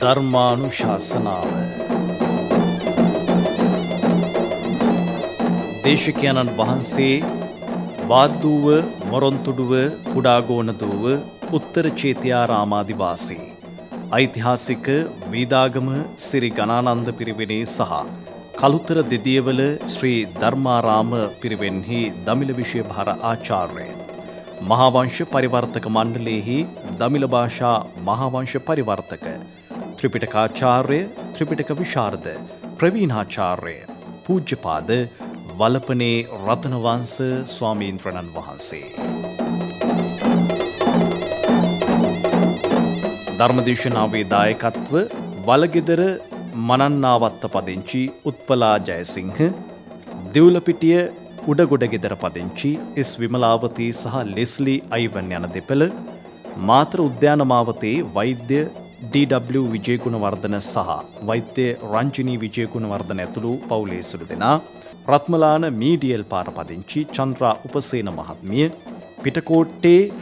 ධර්මානුශාසනාව දේශකයන්න් වහන්සේ වාද්දුව මොරොන්තුඩුව කුඩාගෝනදුව උත්තර චේතියාරාමාදිවාසී ඓතිහාසික වීදාගම සිරි ගණානන්ද පිරිවෙනේ සහ කළුතර දෙදියවල ශ්‍රී ධර්මාරාම පිරිවෙන්හි දමිළ විෂය භාර ආචාර්ය මහාවංශ පරිවර්තක මණ්ඩලයේහි දමිළ භාෂා මහාවංශ පරිවර්තක ත්‍රිපිටකාචාර්ය ත්‍රිපිටක විශාරද ප්‍රවීණාචාර්ය පූජ්‍යපාද වලපනේ රතනවංශ ස්වාමීන්ද්‍රණන් වහන්සේ ධර්මදේශනාවේ දායකත්ව වලගෙදර මනන්නාවත්ත පදිංචි උත්පලා ජයසිංහ දෙව්ලපිටිය උඩගොඩගෙදර පදිංචි එස් විමලාවතී සහ ලෙස්ලි අයිවන් යන දෙපළ මාතර උද්‍යාන මාවතේ වෛද්‍ය ඩී.ඩබ්ලිව් විජේගුණවර්ධන සහ වෛද්‍ය රංජිනී විජේගුණවර්ධන ඇතුළු පවුලේ සුළු දෙනා රත්මලාන මීඩියල් පාර පදිංචි චන්ද්‍රා උපසේන මහත්මිය පිටකෝට්ටේ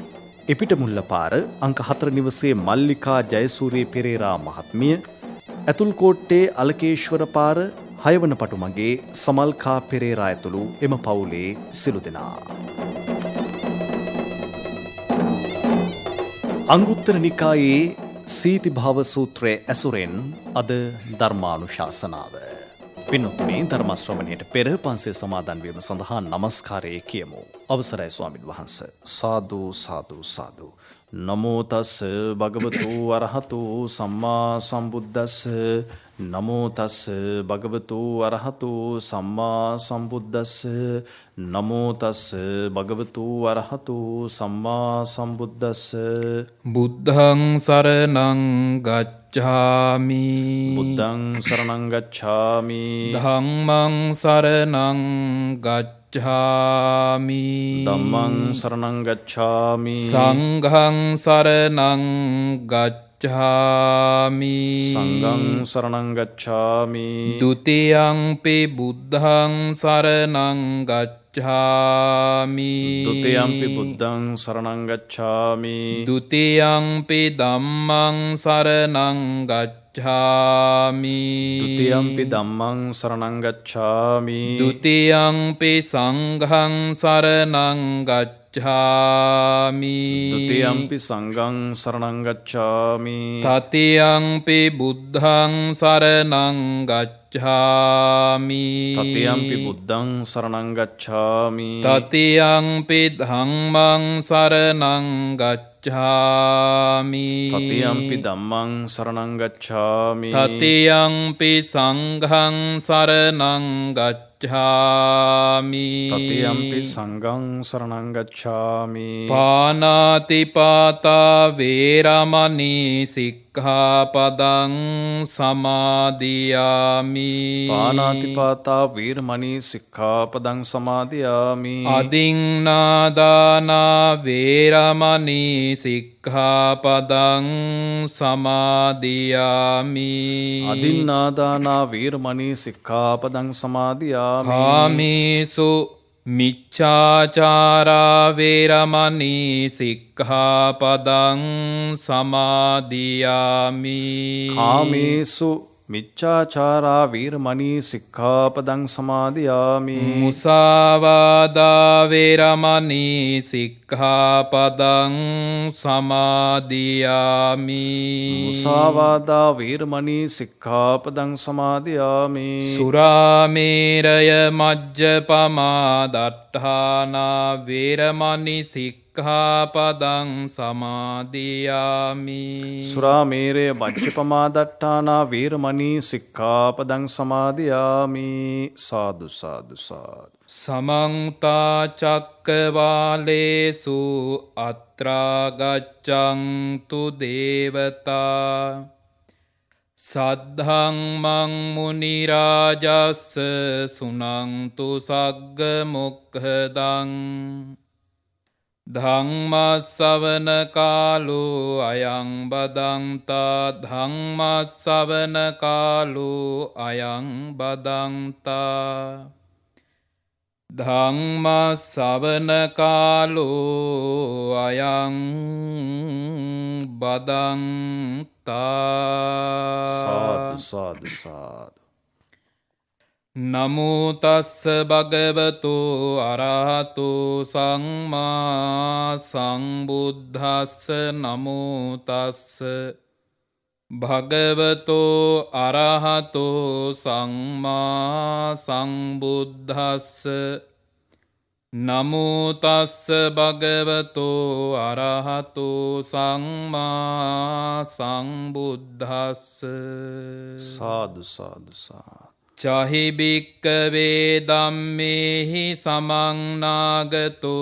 එපිටමුල්ල පාර අංක 4 නිවසේ මල්ලිකා ජයසූරිය පෙරේරා මහත්මිය ඇතුල්කෝට්ටේ අලකේශ්වර පාර 6 වන පටුමගේ සමල්කා පෙරේරා ඇතුළු එම පවුලේ සිළු දෙනා. අංගුත්තර නිකායේ සීතිභාව සූත්‍රයේ ඇසුරෙන් අද ධර්මානුශාසනාව. පින්වත්නි, ධර්ම ශ්‍රවණයට පෙර පන්සල් සමාදන් වීම සඳහා নমස්කාරය කියමු. අවසරයි ස්වාමින් වහන්සේ. සාදු සාදු සාදු. නමෝ තස් භගවතු අරහතු සම්මා සම්බුද්දස්ස නමෝ තස් භගවතු අරහතු සම්මා සම්බුද්දස්ස නමෝ තස් භගවතු අරහතු සම්මා සම්බුද්දස්ස බුද්ධං සරණං ගච්ඡාමි බුද්ධං සරණං ගච්ඡාමි ධම්මං සරණං ගච්ඡාමි ධම්මං සරණං ගච්ඡාමි සංඝං සරණං ගච්ඡාමි සංඝං සරණං ගච්ඡාමි ဒ ුතියංපි බුද්ධං සරණං ගච්ඡාමි ဒ ුතියංපි බුද්ධං සරණං ගච්ඡාමි ဒ ුතියංපි ධම්මං සරණං ගච්ඡාමි ဒ ුතියංපි ධම්මං සරණං ගච්ඡාමි ဒ ුතියංපි සංඝං සරණං ගච්ඡාමි ဒ ුතියංපි සංඝං සරණං ගච්ඡාමි තතියංපි බුද්ධං සරණං ගච්ඡාමි තතියංපි බුද්ධං සරණං ගච්ඡාමි තතියංපි ධම්මං සරණං ගච්ඡාමි තතියංපි ධම්මං සරණං ගච්ඡාමි තතියංපි සංඝං සරණං ගච්ඡාමි තතියංපි සංඝං සරණං ගච්ඡාමි පානාතිපාතා වේරමණී සික්ඛාපදං සමාදියාමි පානාතිපාතා වීරමණී සික්ඛාපදං සමාදියාමි අදින්නාදානා වේරමණී සික්ඛාපදං සමාදියාමි අදින්නාදානා වීරමණී සික්ඛාපදං සමාදියාමි කාමේසු මිච්ඡාචාරා වේරමණී සික්ඛාපදං සමාදියාමි කාමේසු මිච්ඡාචාරා වීරමණී සික්ඛාපදං සමාදියාමි මුසාවාදා වේරමණී සික්ඛාපදං සමාදියාමි මුසාවාදා වීරමණී සික්ඛාපදං සමාදියාමි සුරාමේරය මජ්ජපමා දට්ඨානා වේරමණී සික්ඛාපදං සමාදියාමි සුරාමේරය මජ්ජපමාදට්ඨානා වීරමණී සික්ඛාපදං සමාදියාමි සාදු සාදු සාදු සමන්ත චක්කවාලේසු අත්‍රා ගච්ඡන්තු දේවතා සද්ධම්මං මුනි රාජස්ස සුනන්තු සග්ග මොක්ඛදං ධම්මස්සවන කාලෝ අයං බදන්තා ධම්මස්සවන කාලෝ අයං බදන්තා ධම්මස්සවන කාලෝ අයං බදන්තා. සාදු සාදු. නමෝ තස්ස භගවතු අරහතු සම්මා සම්බුද්දස්ස. නමෝ තස්ස භගවතු අරහතු සම්මා සම්බුද්දස්ස. නමෝ තස්ස භගවතු අරහතු සම්මා සම්බුද්දස්ස. සාදු සාදු සාදු. චහිභික්කවේ ධම්මේහි සමංනාගතෝ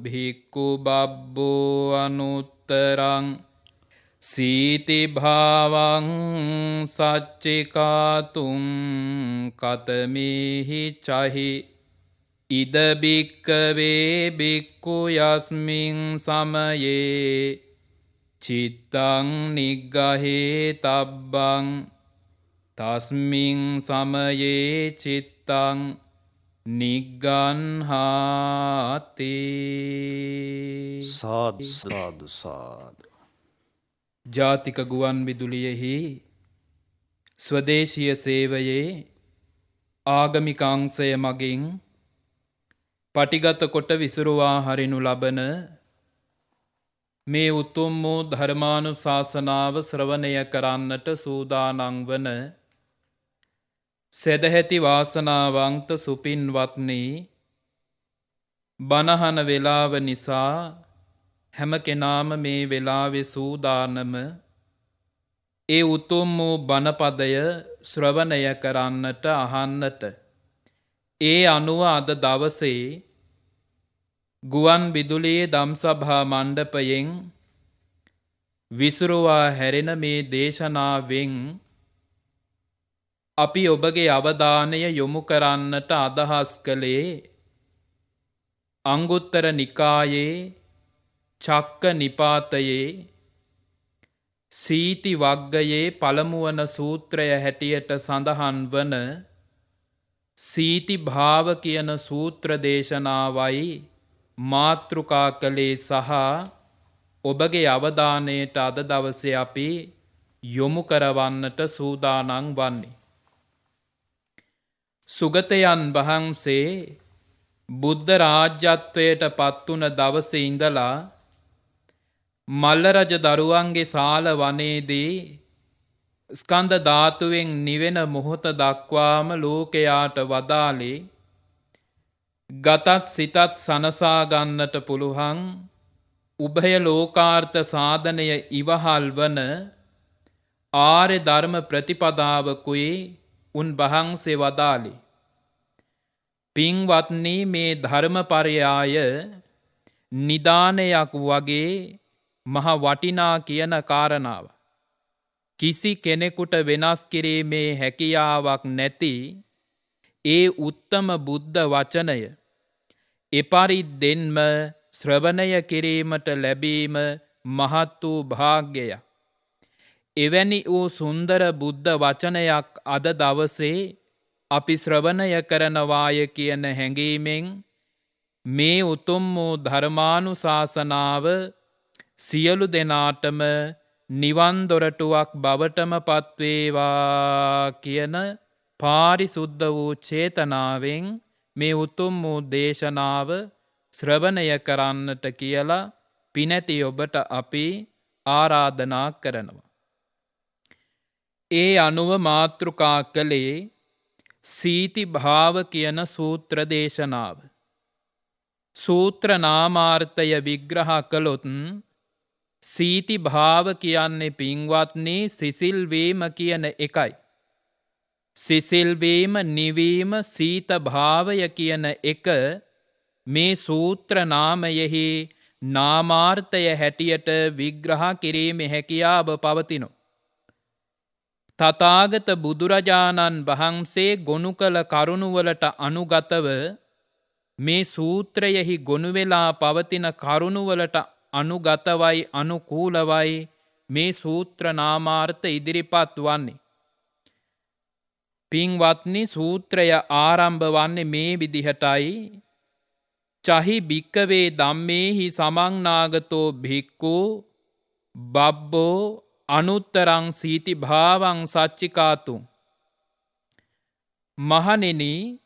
භික්ඛු බබ්බෝ අනුත්තරං සීති භාවං සච්චිකාතුං කතමේහි චහි ඉද භික්කවේ භික්ඛු යස්මින් සමයේ චිත්තං නිග්ගහේ තබ්බං තස්මින් සමයේ චිත්තං නිග්ගන්හාති. සාදු සාදු සාදු. ජාතික ගුවන් විදුලියෙහි ස්වදේශීය සේවයේ ආගමික අංශය මගින් පටිගත කොට විසුරුවා හරිනු ලබන මේ උතුම් වූ ධර්මානුශාසනාව ශ්‍රවණය කරන්නට සූදානම් වන සදැහැති වාසනාවන්ත සුපින්වත්නි, බණහන වේලාව නිසා හැම කෙනාම මේ වේලාවේ සූදානම ඒ උතුම් වූ බණපදය ශ්‍රවණය කරන්නට අහන්නට. ඒ අනුව අද දවසේ ගුවන් විදුලියේ දම්සභා මණ්ඩපයෙන් විසුරුවා හැරෙන මේ දේශනාවෙන් අපි ඔබගේ අවධානය යොමු කරන්නට අදහස් කළේ අංගුත්තර නිකායේ චක්ක නිපාතයේ සීති වග්ගයේ පළමුවන සූත්‍රය හැටියට සඳහන් වන සීති භාව කියන සූත්‍ර දේශනාවයි මාතෘකා කළේ සහ ඔබගේ අවධානයට අද දවසේ අපි යොමු කරවන්නට සූදානම් වන්නේ. සුගතයන් වහන්සේ බුද්ධ රාජ්‍යත්වයට පත්වුණ දවසේ ඉඳලා මල්ල රජ දරුවන්ගේ සාල වනයේදී ස්කන්ධ ධාතුවෙන් නිවෙන මොහොත දක්වාම ලෝකයාට වදාළේ ගතත් සිතත් සනසා ගන්නට පුළුවන් උභය ලෝකාර්ථ සාධනය ඉවහල් වන ආර්ය ධර්ම ප්‍රතිපදාවකුයි උන් වහන්සේ වදාළේ. පින්වත්නි, මේ ධර්මපරයාය නිදානයක් වගේ මහ වටිනා කියන කාරණාව. කිසි කෙනෙකුට වෙනස් කිරීමේ හැකියාවක් නැති ඒ උත්තම බුද්ධ වචනය එපරිද්දෙන්ම ශ්‍රවණය කිරීමට ලැබීම මහත් වූ භාග්‍යයක්. එවැනි වූ සුන්දර බුද්ධ වචනයක් අද දවසේ අපි ශ්‍රවණය කරනවාය කියන හැඟීමෙන් මේ උතුම් වූ ධර්මානුශාසනාව සියලු දෙනාටම නිවන් දොරටුවක් බවටම පත්වේවා කියන පාරිසුද්ධ වූ චේතනාවෙන් මේ උතුම් වූ දේශනාව ශ්‍රවණය කරන්නට කියලා පිනැති ඔබට අපි ආරාධනා කරනවා. ඒ අනුව මාතෘකා කළේ සීති භාව කියන සූත්‍ර දේශනාව. සූත්‍ර නාමාර්ථය විග්‍රහ කළොත් සීති භාව කියන්නේ පින්වත්නි සිසිල්වීම කියන එකයි. සිසිල්වීම, නිවීම, සීත භාවය කියන එක මේ සූත්‍ර නාමයෙහි නාමාර්ථය හැටියට විග්‍රහ කිරීමේ හැකියාව පවතිනු. තථාගත බුදුරජාණන් වහන්සේ ගොනු කළ කරුණුවලට අනුගතව මේ සූත්‍රයෙහි ගොනු වෙලා පවතින කරුණුවලට අනුගතවයි අනුකූලවයි මේ සූත්‍ර නාමාර්ථ ඉදිරිපත් වන්නේ. පින්වත්නි, සූත්‍රය ආරම්භ වන්නේ මේ විදිහටයි. චහි භික්කවේ ධම්මේහි සමංනාගතෝ භික්ඛු බබ්බෝ අනුත්තරං සීති භාවං සච්චිකාතු. මහණෙනි,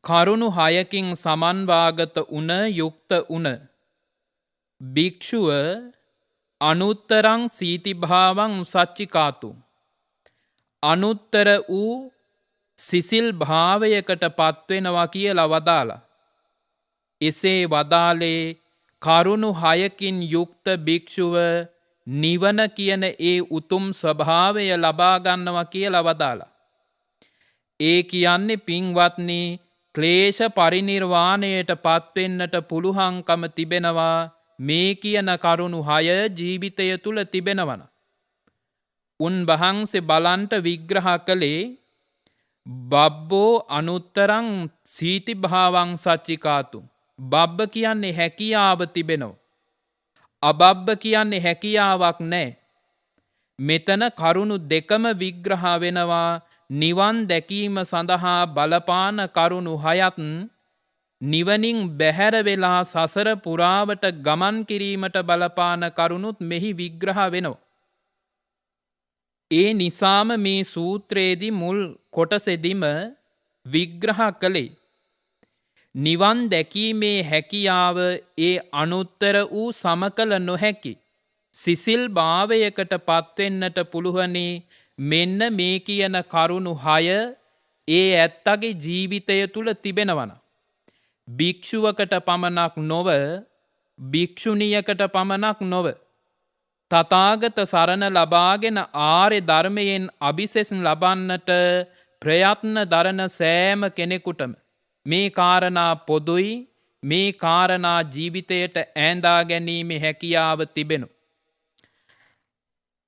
කරුණු 6කින් සමන්වාගත උන යුක්ත උන භික්ෂුව අනුත්තරං සීති භාවං සච්චිකාතු. අනුත්තර වූ සිසිල් භාවයකට පත්වෙනවා කියලා වදාලා. එසේ වදාලේ කරුණු 6කින් යුක්ත භික්ෂුව නිවන කියන ඒ උතුම් ස්වභාවය ලබා ගන්නවා කියලා වදාලා. ඒ කියන්නේ පින්වත්නි, ක්ලේශ පරිනිර්වාණයට පත්වෙන්නට පුළුවන්කම තිබෙනවා මේ කියන කරුණු 6 ජීවිතය තුල තිබෙනවන. උන් වහන්සේ බලන්ට විග්‍රහ කළේ බබ්බෝ අනුත්තරං සීති භාවං සච්චිකාතු. බබ්බ කියන්නේ හැකියාව තිබෙනවා. අබබ්බ කියන්නේ හැකියාවක් නැහැ. මෙතන කරුණු දෙකම විග්‍රහ වෙනවා. නිවන් දැකීම සඳහා බලපාන කරුණු 6ත් නිවනින් බැහැර වෙලා සසර පුරාවට ගමන් කිරීමට බලපාන කරුණුත් මෙහි විග්‍රහ වෙනවා. ඒ නිසාම මේ සූත්‍රයේදී මුල් කොටසෙදිම විග්‍රහ කළේ නිවන් දැකීමේ හැකියාව ඒ අනුත්තර වූ සමකල නොහැකි සිසිල් භාවයකට පත්වෙන්නට පුළුවනි. මෙන්න මේ කියන කරුණු 6 ඒ ඇත්තගේ ජීවිතය තුල තිබෙනවන. භික්ෂුවකට පමණක් නොව, භික්ෂුණියකට පමණක් නොව, තථාගත සරණ ලබාගෙන ආර්ය ධර්මයෙන් අභිසෙස් ලබන්නට ප්‍රයත්න දරන සෑම කෙනෙකුටම මේ කාරණා පොදුයි. මේ කාරණා ජීවිතයට ඈඳා ගැනීමේ හැකියාව තිබෙනවා.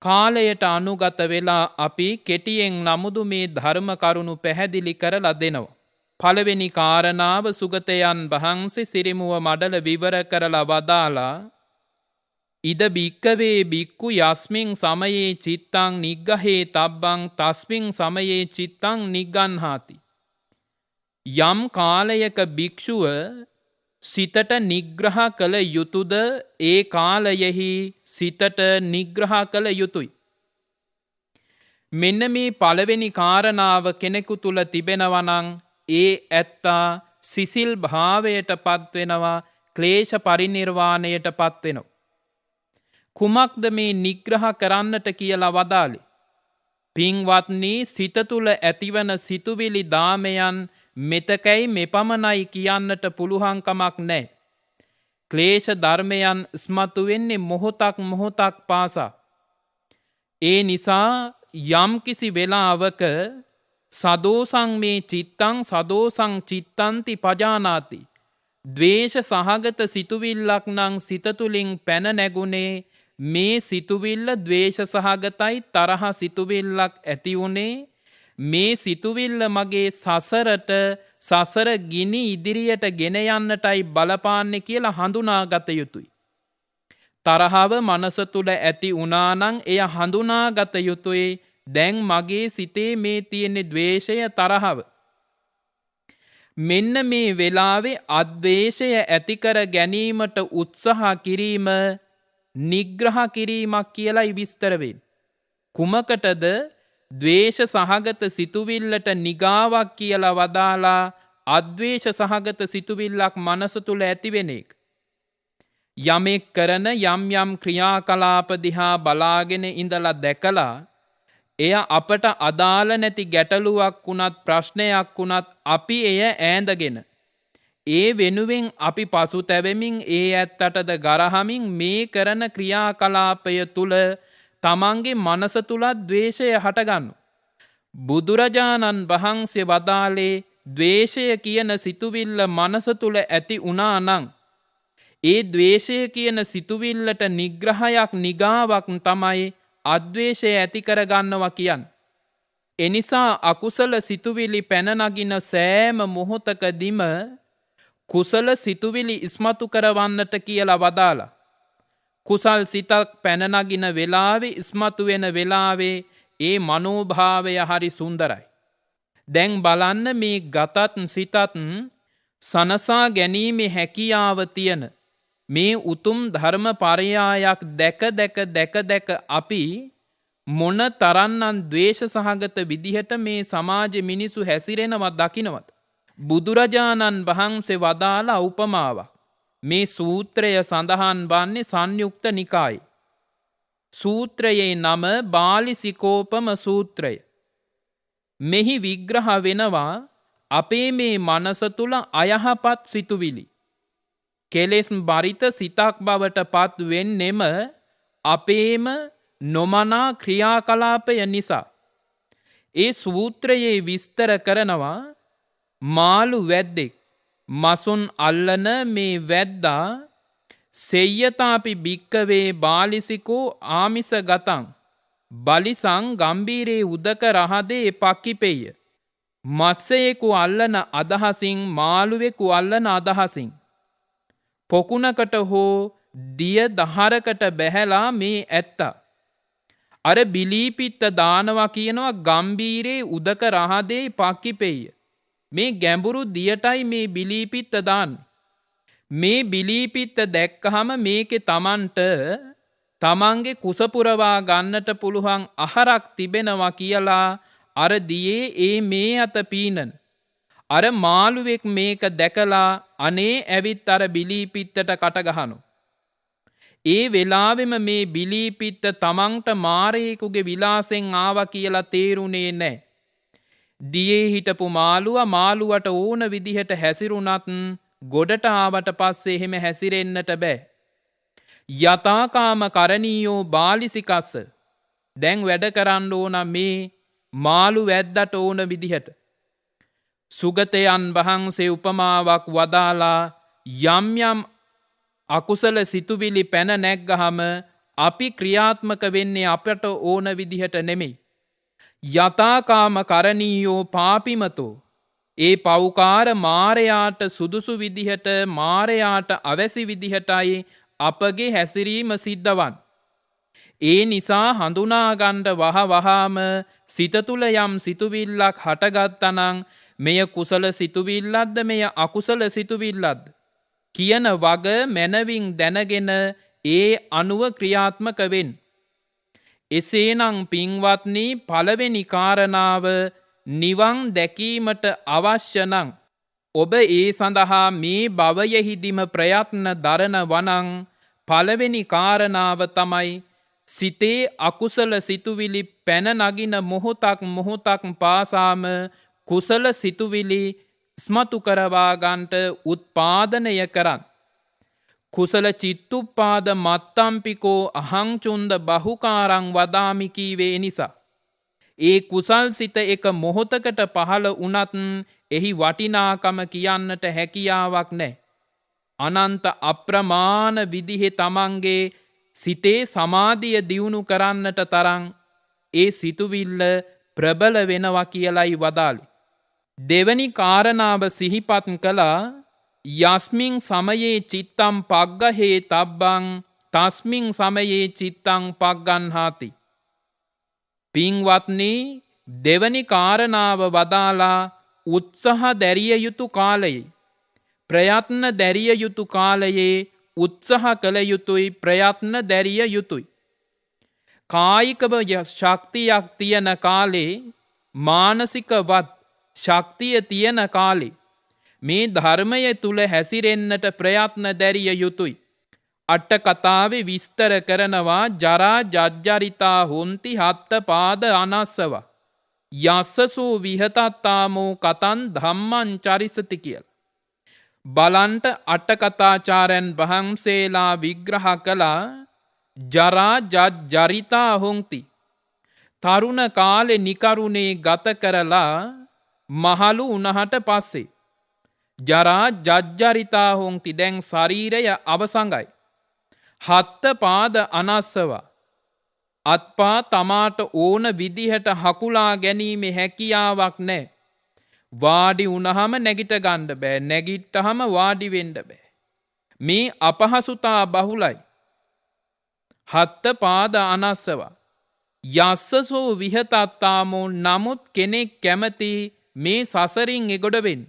කාලයට අනුගත වෙලා අපි කෙටියෙන් නමුදු මේ ධර්ම කරුණු පැහැදිලි කරලා දෙනවා. පළවෙනි කාරණාව සුගතයන් වහන්සේ සිරිමුව මඩල විවර කරලා වදාලා ඉද බික්කවේ බික්කු යස්මින් සමයේ චිත්තං නිග්ගහේ තබ්බං තස්මින් සමයේ චිත්තං නිග්ගන්හාති. යම් කාලයක භික්ෂුව සිතට නිග්‍රහ කළ යුතුද ඒ කාලයෙහි සිතට නිග්‍රහ කළ යුතුයි. මෙන්න මේ පළවෙනි කාරණාව කෙනෙකු තුල තිබෙනවනං ඒ ඇත්තා සිසිල් භාවයට පත්වෙනවා, ක්ලේශ පරිනිර්වාණයට පත්වෙනවා. කුමක්ද මේ නිග්‍රහ කරන්නට කියලා වදාලේ? පින්වත්නි, සිත තුල ඇතිවන සිතුවිලි දාමයන් මෙතකැයි මෙපමණයි කියන්නට පුළුවන්කමක් නැහැ. ක්ලේශ ධර්මයන් ස්මතු වෙන්නේ මොහොතක් මොහොතක් පාසා. ඒ නිසා යම් කිසි වෙලාවක සදෝසං මේ චිත්තං සදෝසං චිත්තන්ති පජානාති. ද්වේෂ සහගත සිතුවිල්ලක් නම් සිත තුලින් පැන නැගුණේ මේ සිතුවිල්ල ද්වේෂ සහගතයි, තරහ සිතුවිල්ලක් ඇති වුණේ මේ සිතුවිල්ල මගේ සසරට, සසර ගිනි ඉදිරියට ගෙන යන්නටයි බලපාන්නේ කියලා හඳුනාගත යුතුයි. තරහව මනස තුල ඇති වුණා නම් එය හඳුනාගත යුතුයි. දැන් මගේ සිතේ මේ තියෙන ද්වේෂය, තරහව. මෙන්න මේ වෙලාවේ අද්වේෂය ඇති කර ගැනීමට උත්සාහ කිරීම නිග්‍රහ කිරීමක් කියලායි විස්තර වෙන්නේ. කුමකටද? ද්වේෂ සහගත සිතුවිල්ලට නිගාවක් කියලා වදාලා අද්වේෂ සහගත සිතුවිල්ලක් මනස තුල ඇතිවෙන එක. යමෙක් කරන යම් යම් ක්‍රියාකලාප දිහා බලාගෙන ඉඳලා දැකලා එය අපට අදාළ නැති ගැටලුවක් වුණත්, ප්‍රශ්නයක් වුණත් අපි එය ඈඳගෙන ඒ වෙනුවෙන් අපි පසුතැවෙමින් ඒ ඇත්තටද ගරහමින් මේ කරන ක්‍රියාකලාපය තුල තමන්ගේ මනස තුලත් ද්වේෂය හටගන්නවා. බුදුරජාණන් වහන්සේ වදාළේ ද්වේෂය කියන සිතුවිල්ල මනස තුල ඇති වුණා නම් ඒ ද්වේෂය කියන සිතුවිල්ලට නිග්‍රහයක්, නිගාවක් තමයි අද්වේෂය ඇති කරගන්නවා කියන්නේ. එනිසා අකුසල සිතුවිලි පැන නගින සෑම මොහොතකදීම කුසල සිතුවිලි ඉස්මතු කරවන්නට කියලා වදාලා. කුසල් සිතක් පැන නගින වෙලාවේ, ඉස්මතු වෙන වෙලාවේ ඒ මනෝභාවය හරි සුන්දරයි. දැන් බලන්න මේ ගතත් සිතත් සනසා ගැනීමේ හැකියාව තියෙන, මේ උතුම් ධර්ම පරයායක් දැක අපි මොන තරන්නම් ද්වේෂ සහගත විදිහට මේ සමාජ මිනිසු හැසිරෙනවත් දකිනවද. බුදුරජාණන් වහන්සේ වදාලා උපමාවක්. මේ සූත්‍රය සඳහන් වන්නේ සංයුක්ත නිකායේ. සූත්‍රයේ නම බාලිසිකෝපම සූත්‍රය. මෙහි විග්‍රහ වෙනවා අපේ මේ මනස තුළ අයහපත් සිතුවිලි. කෙලෙස් බරිත සිතක් බවට පත් වෙන්නෙම අපේම නොමනා ක්‍රියාකලාපය නිසා. ඒ සූත්‍රයේ විස්තර කරනවා මාළු වැද්දෙක් මසුන් අල්ලන මේ වැද්දා සෙය්‍යතාපි භික්කවේ බාලිසිකෝ ආමිස ගතං බලිසං ගම්බීරේ උදක රහදේ පක්කිපෙය. මත්සයෙකු අල්ලන අදහසින් මාළුවෙකු අල්ලන අදහසින්. පොකුණකට හෝ දිය දහරකට බැහැලා මේ ඇත්තා. අර බිලීපිත්ත දානවා කියනවා ගම්බීරේ උදක රහදේ පක්කිපෙය. මේ ගැඹුරු දියටයි මේ බිලීපිත්ත දාන්නේ. මේ බිලීපිත්ත දැක්කහම මේකේ තමන්ට තමන්ගේ කුසපුරවා ගන්නට පුළුවන් අහරක් තිබෙනවා කියලා අර දියේ මේ අත පීනන. අර මාළුවෙක් මේක දැකලා අනේ ඇවිත් අර බිලීපිත්තට කටගහනු. ඒ වෙලාවෙම මේ බිලීපිත්ත තමන්ට මාරයෙකුගේ විලාසෙන් ආවා කියලා තේරුණේ නැහැ. දියේ හිටපු මාළුවට ඕන විදිහට හැසිරුණත් ගොඩට ආවට පස්සේ එහෙම හැසිරෙන්නට බෑ. යතාකාම කරණීයෝ බාලිසිකස්ස. දැන් වැඩ කරන්න ඕන මේ මාළු වැද්දට ඕන විදිහට. සුගතයන් වහන්සේ උපමාවක් වදාලා යම් යම් අකුසල සිතුවිලි පැන නැග්ගහම අපි ක්‍රියාත්මක වෙන්නේ අපට ඕන විදිහට නෙමෙයි. යතාකාම කරණීයෝ පාපිමතෝ. ඒ පව්කාර මාරයාට සුදුසු විදිහට මාරයාට අවැසි විදිහටයි අපගේ හැසිරීම සිද්ධවන්. ඒ නිසා හඳුනාගණ්ඩ වහාම සිත තුළ යම් සිතුවිල්ලක් හටගත්තනං මෙය කුසල සිතුවිල්ලද්ද මෙය අකුසල සිතුවිල්ලද්ද. කියන වග මැනවින් දැනගෙන ඒ අනුව ක්‍රියාත්මක වෙන්. එසේනං පින්වත්නි පළවෙනි කාරණාව නිවන් දැකීමට අවශ්‍ය නම් ඔබ ඒ සඳහා මේ භවයෙහිදීම ප්‍රයත්න දරන වනං පළවෙනි කාරණාව තමයි සිතේ අකුසල සිතුවිලි පැන නගින මොහොතක් පාසාම කුසල සිතුවිලි ස්මතු කරවා ගන්නට උත්පාදනය කරන්න. කුසල චිත්තුප්පාද මත්තම්පිකෝ අහංචුන්ද බහුකාරං වදාමි කීවේ නිසා. ඒ කුසල් සිත එක මොහොතකට පහළ වුණත් එහි වටිනාකම කියන්නට හැකියාවක් නැහැ. අනන්ත අප්‍රමාණ විදිහේ තමන්ගේ සිතේ සමාධිය දියුණු කරන්නට තරම් ඒ සිතුවිල්ල ප්‍රබල වෙනවා කියලයි වදාළි. දෙවැනි කාරණාව සිහිපත් කළා යස්මින් සමයේ චිත්තම් පග්ගහේ තබ්බං තස්මින් සමයේ චිත්තං පග්ගන්හාති. පින්වත්නි දෙවැනි කාරණාව වදාලා උත්සාහ දැරිය යුතු කාලයේ ප්‍රයත්න දැරිය යුතු කාලයේ උත්සාහ කළ යුතුයි ප්‍රයත්න දැරිය යුතුයි. කායිකව ශක්තියක් තියෙන කාලේ මානසිකවත් ශක්තිය තියෙන කාලේ මේ ධර්මය තුල හැසිරෙන්නට ප්‍රයත්න දැරිය යුතුයි. අට කතාවේ විස්තර කරනවා ජරා ජජ්ජරිතා හොන්ති හත්ත පාද අනස්සව යස්සසෝ විහතත්තාමෝ කතන් ධම්මං චරිසති කියලා. බලන්ට අට කතාචාර්යන් වහන්සේලා විග්‍රහ කළා ජරා ජජ්ජරිතා හොන්ති. තරුණ කාලේ නිකරුණේ ගත කරලා මහලු උනහට පස්සේ ජරා ජජ්ජරිතා හොන්ති දැන් ශරීරය අවසංගයි. හත්ත පාද අනස්සව අත්පා තමාට ඕන විදිහට හකුලා ගැනීම හැකියාවක් නැහැ. වාඩි වුණහම නැගිට ගන්න බෑ. නැගිට්ටහම වාඩි වෙන්න බෑ. මේ අපහසුතා බහුලයි. හත්ත පාද අනස්සව යස්සසෝ විහතත්තාමෝ නමුත් කෙනෙක් කැමති මේ සසරින් එගොඩ වෙන්න.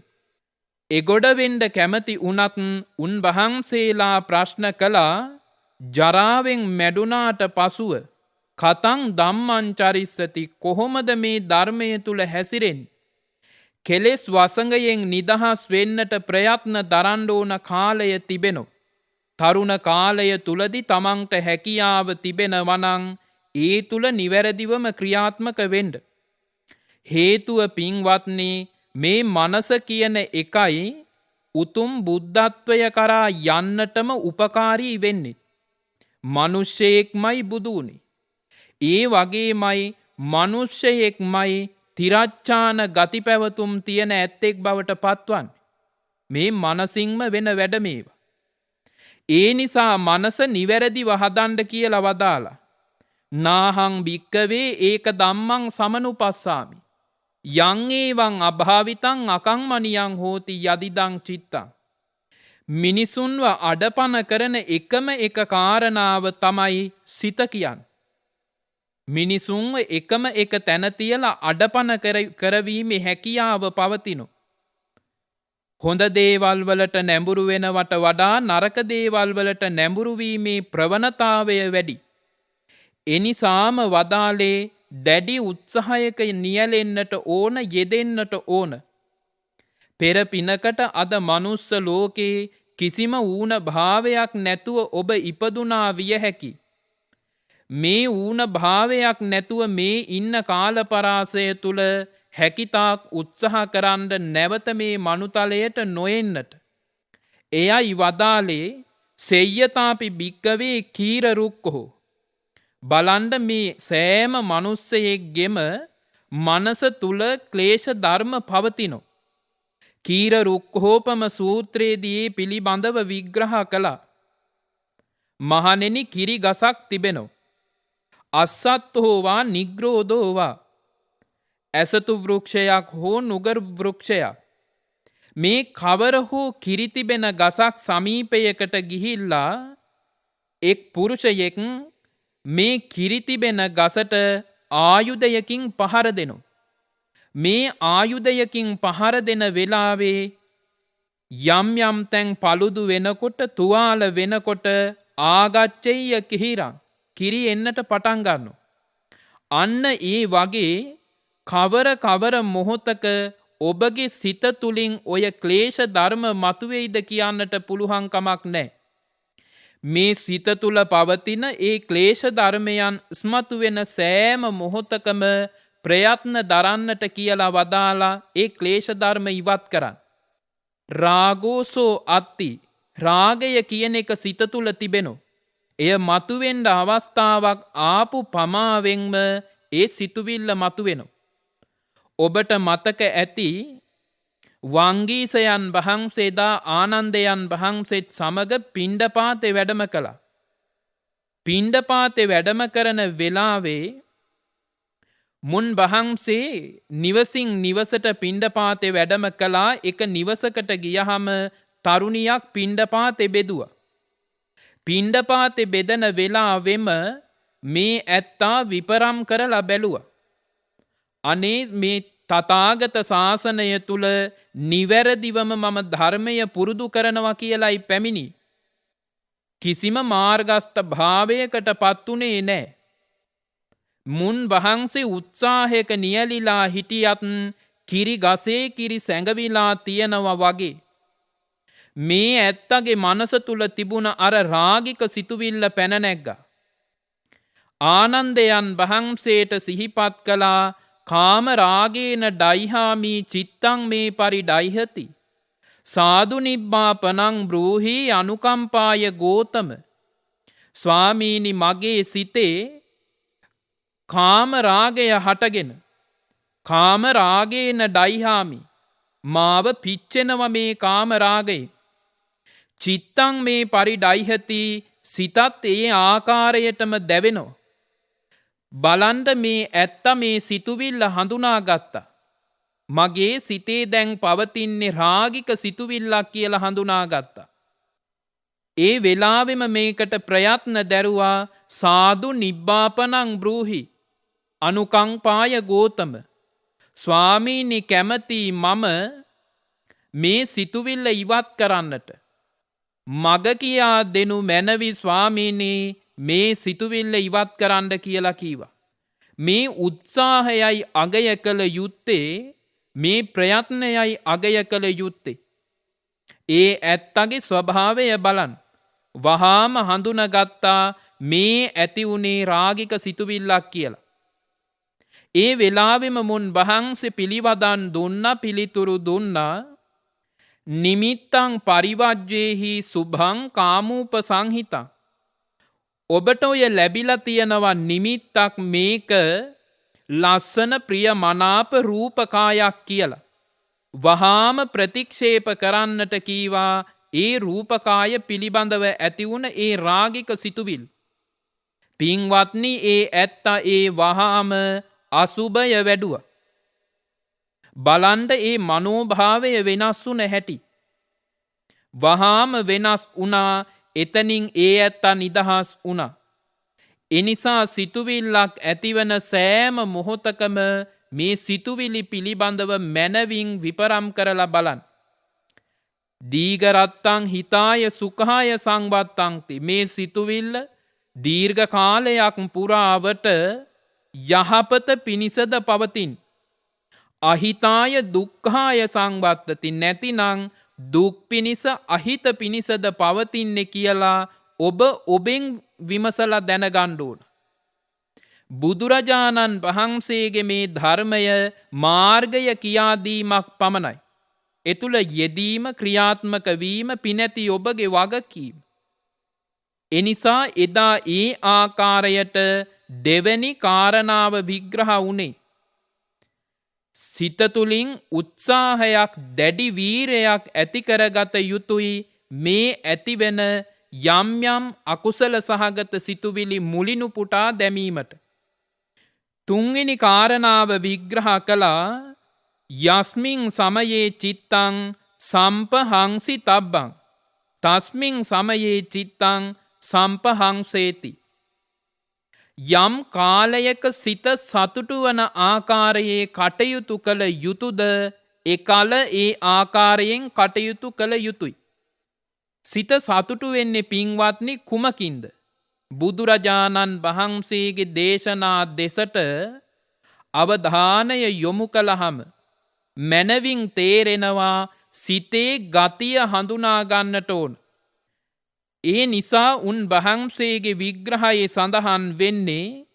එගොඩවෙන්ඩ කැමති උනත් උන්වහන්සේලා ප්‍රශ්න කළා ජරාවෙන් මැඩුනාට පසුව කතං ධම්මංචරිස්සති කොහොමද මේ ධර්මය තුළ හැසිරෙන්. කෙලෙස් වසඟයෙන් නිදහස් වෙන්නට ප්‍රයත්න දරන්න ඕන කාලය තිබෙනු. තරුණ කාලය තුලදි තමන්ට හැකියාව තිබෙනවනං ඒ තුළ නිවැරදිවම ක්‍රියාත්මක වෙන්ඩ. හේතුව පින්වත්නේ මේ මනස කියන එකයි උතුම් බුද්ධත්වය කරා යන්නටම උපකාරී වෙන්නේ. මනුෂ්‍යයෙක්මයි බුදුනේ. ඒ වගේමයි මනුෂ්‍යයෙක්මයි තිරච්ඡාන ගති පැවතුම් තියෙන ඇත්තෙක් බවට පත්වන්නේ. මේ මනසින්ම වෙන වැඩ මේවා. ඒ නිසා මනස නිවැරදිව හදන්න කියලා වදාලා. නාහං භික්කවේ ඒක ධම්මං සමනුපස්සාමි. යං ඒවං අභාවිතං අකංමනියං හෝති යදිදං චිත්තං. මිනිසුන්ව අඩපණ කරන එකම එක කාරණාව තමයි සිත කියන්න. මිනිසුන්ව එකම එක තැන තියලා අඩපණ කරවීමේ හැකියාව පවතිනු. හොඳ දේවල් වලට නැඹුරු වෙනවට වඩා නරක දේවල් වලට නැඹුරු වීමේ ප්‍රවණතාවය වැඩි. එනිසාම වදාලේ දැඩි උත්සාහයක නියැලෙන්නට ඕන යෙදෙන්නට ඕන. පෙර පිනකට අද මනුස්ස ලෝකේ කිසිම ඌන භාවයක් නැතුව ඔබ ඉපදුනා විය හැකි. මේ ඌන භාවයක් නැතුව මේ ඉන්න කාලපරාසය තුළ හැකිතාක් උත්සාහ කරන්න නැවත මේ මනුතලයට නොෙන්නට. එයයි වදාලේ සෙය්‍යතාපි භික්කවේ කීර රුක්කොහෝ. බලන්ඩ මේ සෑම මනුස්සයෙක්ගෙම මනස තුළ ක්ලේශ ධර්ම පවතිනෝ. කීර රුක්හෝපම සූත්‍රයේදී පිළිබඳව විග්‍රහ කළා. මහණෙනි කිරි ගසක් තිබෙනෝ. අස්සත්හෝවා නිග්‍රෝධෝවා. ඇසතු වෘක්ෂයක් හෝ නුගර වෘක්ෂයක්. මේ කවර හෝ කිරි තිබෙන ගසක් සමීපයකට ගිහිල්ලා එක් පුරුෂයෙක් මේ කිරි තිබෙන ගසට ආයුධයකින් පහර දෙනු. මේ ආයුධයකින් පහර දෙන වෙලාවේ යම් යම් තැන් පළුදු වෙනකොට තුවාල වෙනකොට ආගච්චෙය කිහිරං කිරි එන්නට පටන් ගන්නවා. අන්න ඒ වගේ කවර මොහොතක ඔබගේ සිත තුළින් ඔය ක්ලේශ ධර්ම මතුවෙයිද කියන්නට පුළුවන් කමක් නැහැ. මේ සිත තුළ පවතින ඒ ක්ලේශ ධර්මයන් ස්මතු වෙන සෑම මොහොතකම ප්‍රයත්න දරන්නට කියලා වදාලා ඒ ක්ලේශ ධර්ම ඉවත් කරන්න. රාගෝසෝ අත්ති. රාගය කියන එක සිත තුළ තිබෙනෝ. එය මතුවෙන්ඩ අවස්ථාවක් ආපු පමාවෙන්ම ඒ සිතුවිල්ල මතුවෙනෝ. ඔබට මතක ඇති වංගීසයන් වහන්සේදා ආනන්දයන් වහන්සේත් සමග පිණ්ඩපාතේ වැඩම කළා. පිණ්ඩපාතේ වැඩම කරන වෙලාවේ මුන් වහන්සේ නිවසින් නිවසට පිණ්ඩපාතේ වැඩම කළා. එක නිවසකට ගියහම තරුණියක් පිණ්ඩපාතේ බෙදුවා. පිණ්ඩපාතේ බෙදන වෙලාවෙම මේ ඇත්තා විපරම් කරලා බැලුවා. අනේ මේ තථාගත ශාසනය තුල නිවැරදිවම මම ධර්මය පුරුදු කරනවා කියලායි පැමිණි. කිසිම මාර්ගස්ත භාවයකට පත්ුනේ නැහැ. මුන් වහන්සේ උත්සාහයක නියැලිලා හිටියත් කිරි ගසේ කිරි සැඟවිලා තියනවා වගේ. මේ ඇත්තගේ මනස තුල තිබුණ අර රාගික සිතුවිල්ල පැන නැග්ගා. ආනන්දයන් වහන්සේට සිහිපත් කළා කාම රාගේන ඩයිහාමි චිත්තං මේ පරිඩයිහති. සාදු නිබ්බාපනං බ්‍රූහි අනුකම්පාය ගෝතම. ස්වාමීනි මගේ සිතේ කාම රාගය හටගෙන කාම රාගේන ඩයිහාමි මාව පිච්චෙනව මේ කාම රාගය. චිත්තං මේ පරිඩයිහති සිතත් ඒ ආකාරයටම දැවෙනවා. බලන්ඩ මේ ඇත්ත මේ සිතුවිල්ල හඳුනාගත්තා. මගේ සිතේ දැන් පවතින්නේ රාගික සිතුවිල්ලක් කියලා හඳුනාගත්තා. ඒ වෙලාවෙම මේකට ප්‍රයත්න දැරුවා සාදු නිබ්බාපනං බ්‍රූහි අනුකංපාය ගෝතම. ස්වාමීනි කැමති මම මේ සිතුවිල්ල ඉවත් කරන්නට මග කියා දෙනු මැනවි ස්වාමීනී මේ සිතුවිල්ල ඉවත් කරන්න කියලා කීවා. මේ උත්සාහයයි අගය කළ යුත්තේ මේ ප්‍රයත්නයයි අගය කළ යුත්තේ. ඒ ඇත්තගේ ස්වභාවය බලන් වහාම හඳුනගත්තා මේ ඇති වුණේ රාගික සිතුවිල්ලක් කියලා. ඒ වෙලාවෙම මුන් වහන්සේ පිළිවදන් දුන්න පිළිතුරු දුන්නා නිමිත්තං පරිවජ්ජේහි සුභං කාමූප සංහිතං. ඔබට ඔය ලැබිලා තියෙනවා නිමිත්තක් මේක ලස්සන ප්‍රිය මනාප රූපකායක් කියලා. වහාම ප්‍රතික්ෂේප කරන්නට කීවා ඒ රූපකාය පිළිබඳව ඇතිවුණ ඒ රාගික සිතුවිල්. පින්වත්නි ඒ ඇත්ත ඒ වහාම අසුභය වැඩුව. බලන්ඩ ඒ මනෝභාවය වෙනස් වුන හැටි. වහාම වෙනස් වුණා එතනින් ඒ ඇත්තා නිදහස් වුණා. එනිසා සිතුවිල්ලක් ඇතිවන සෑම මොහොතකම මේ සිතුවිලි පිළිබඳව මැනවින් විපරම් කරලා බලන්. දීගරත්තං හිතාය සුඛාය සංවත්තංති. මේ සිතුවිල්ල දීර්ඝ කාලයක් පුරාවට යහපත පිණිසද පවතින්. අහිතාය දුක්ඛාය සංවත්තති. නැතිනං දුක් පිණිස අහිත පිණිසද පවතින්නේ කියලා ඔබ ඔබෙන් විමසලා දැනගන්න ඕන. බුදුරජාණන් වහන්සේගේ මේ ධර්මය මාර්ගය කියාදීමක් පමණයි. එතුළ යෙදීම ක්‍රියාත්මක වීම පිනැති ඔබගේ වගකීම. එනිසා එදා ඒ ආකාරයට දෙවැනි කාරණාව විග්‍රහ වුණේ. සිත තුළින් උත්සාහයක් දැඩි වීරයක් ඇති කරගත යුතුයි මේ ඇතිවෙන යම් යම් අකුසල සහගත සිතුවිලි මුලිනුපුටා දැමීමට. තුන්වෙනි කාරණාව විග්‍රහ කළා යස්මින් සමයේ චිත්තං සම්පහංසි තබ්බං තස්මින් සමයේ චිත්තං සම්පහංසේති. යම් කාලයක සිත සතුටු වන ආකාරයේ කටයුතු කළ යුතුද එකල ඒ ආකාරයෙන් කටයුතු කළ යුතුයි. සිත සතුටු වෙන්නේ පින්වත්නි කුමකින්ද? බුදුරජාණන් වහන්සේගේ දේශනා දෙසට අවධානය යොමු කළහම මනවින් තේරෙනවා සිතේ ගතිය හඳුනා ගන්නට ඕන. ඒ නිසා උන් වහන්සේගේ විග්‍රහයේ සඳහන් වෙන්නේ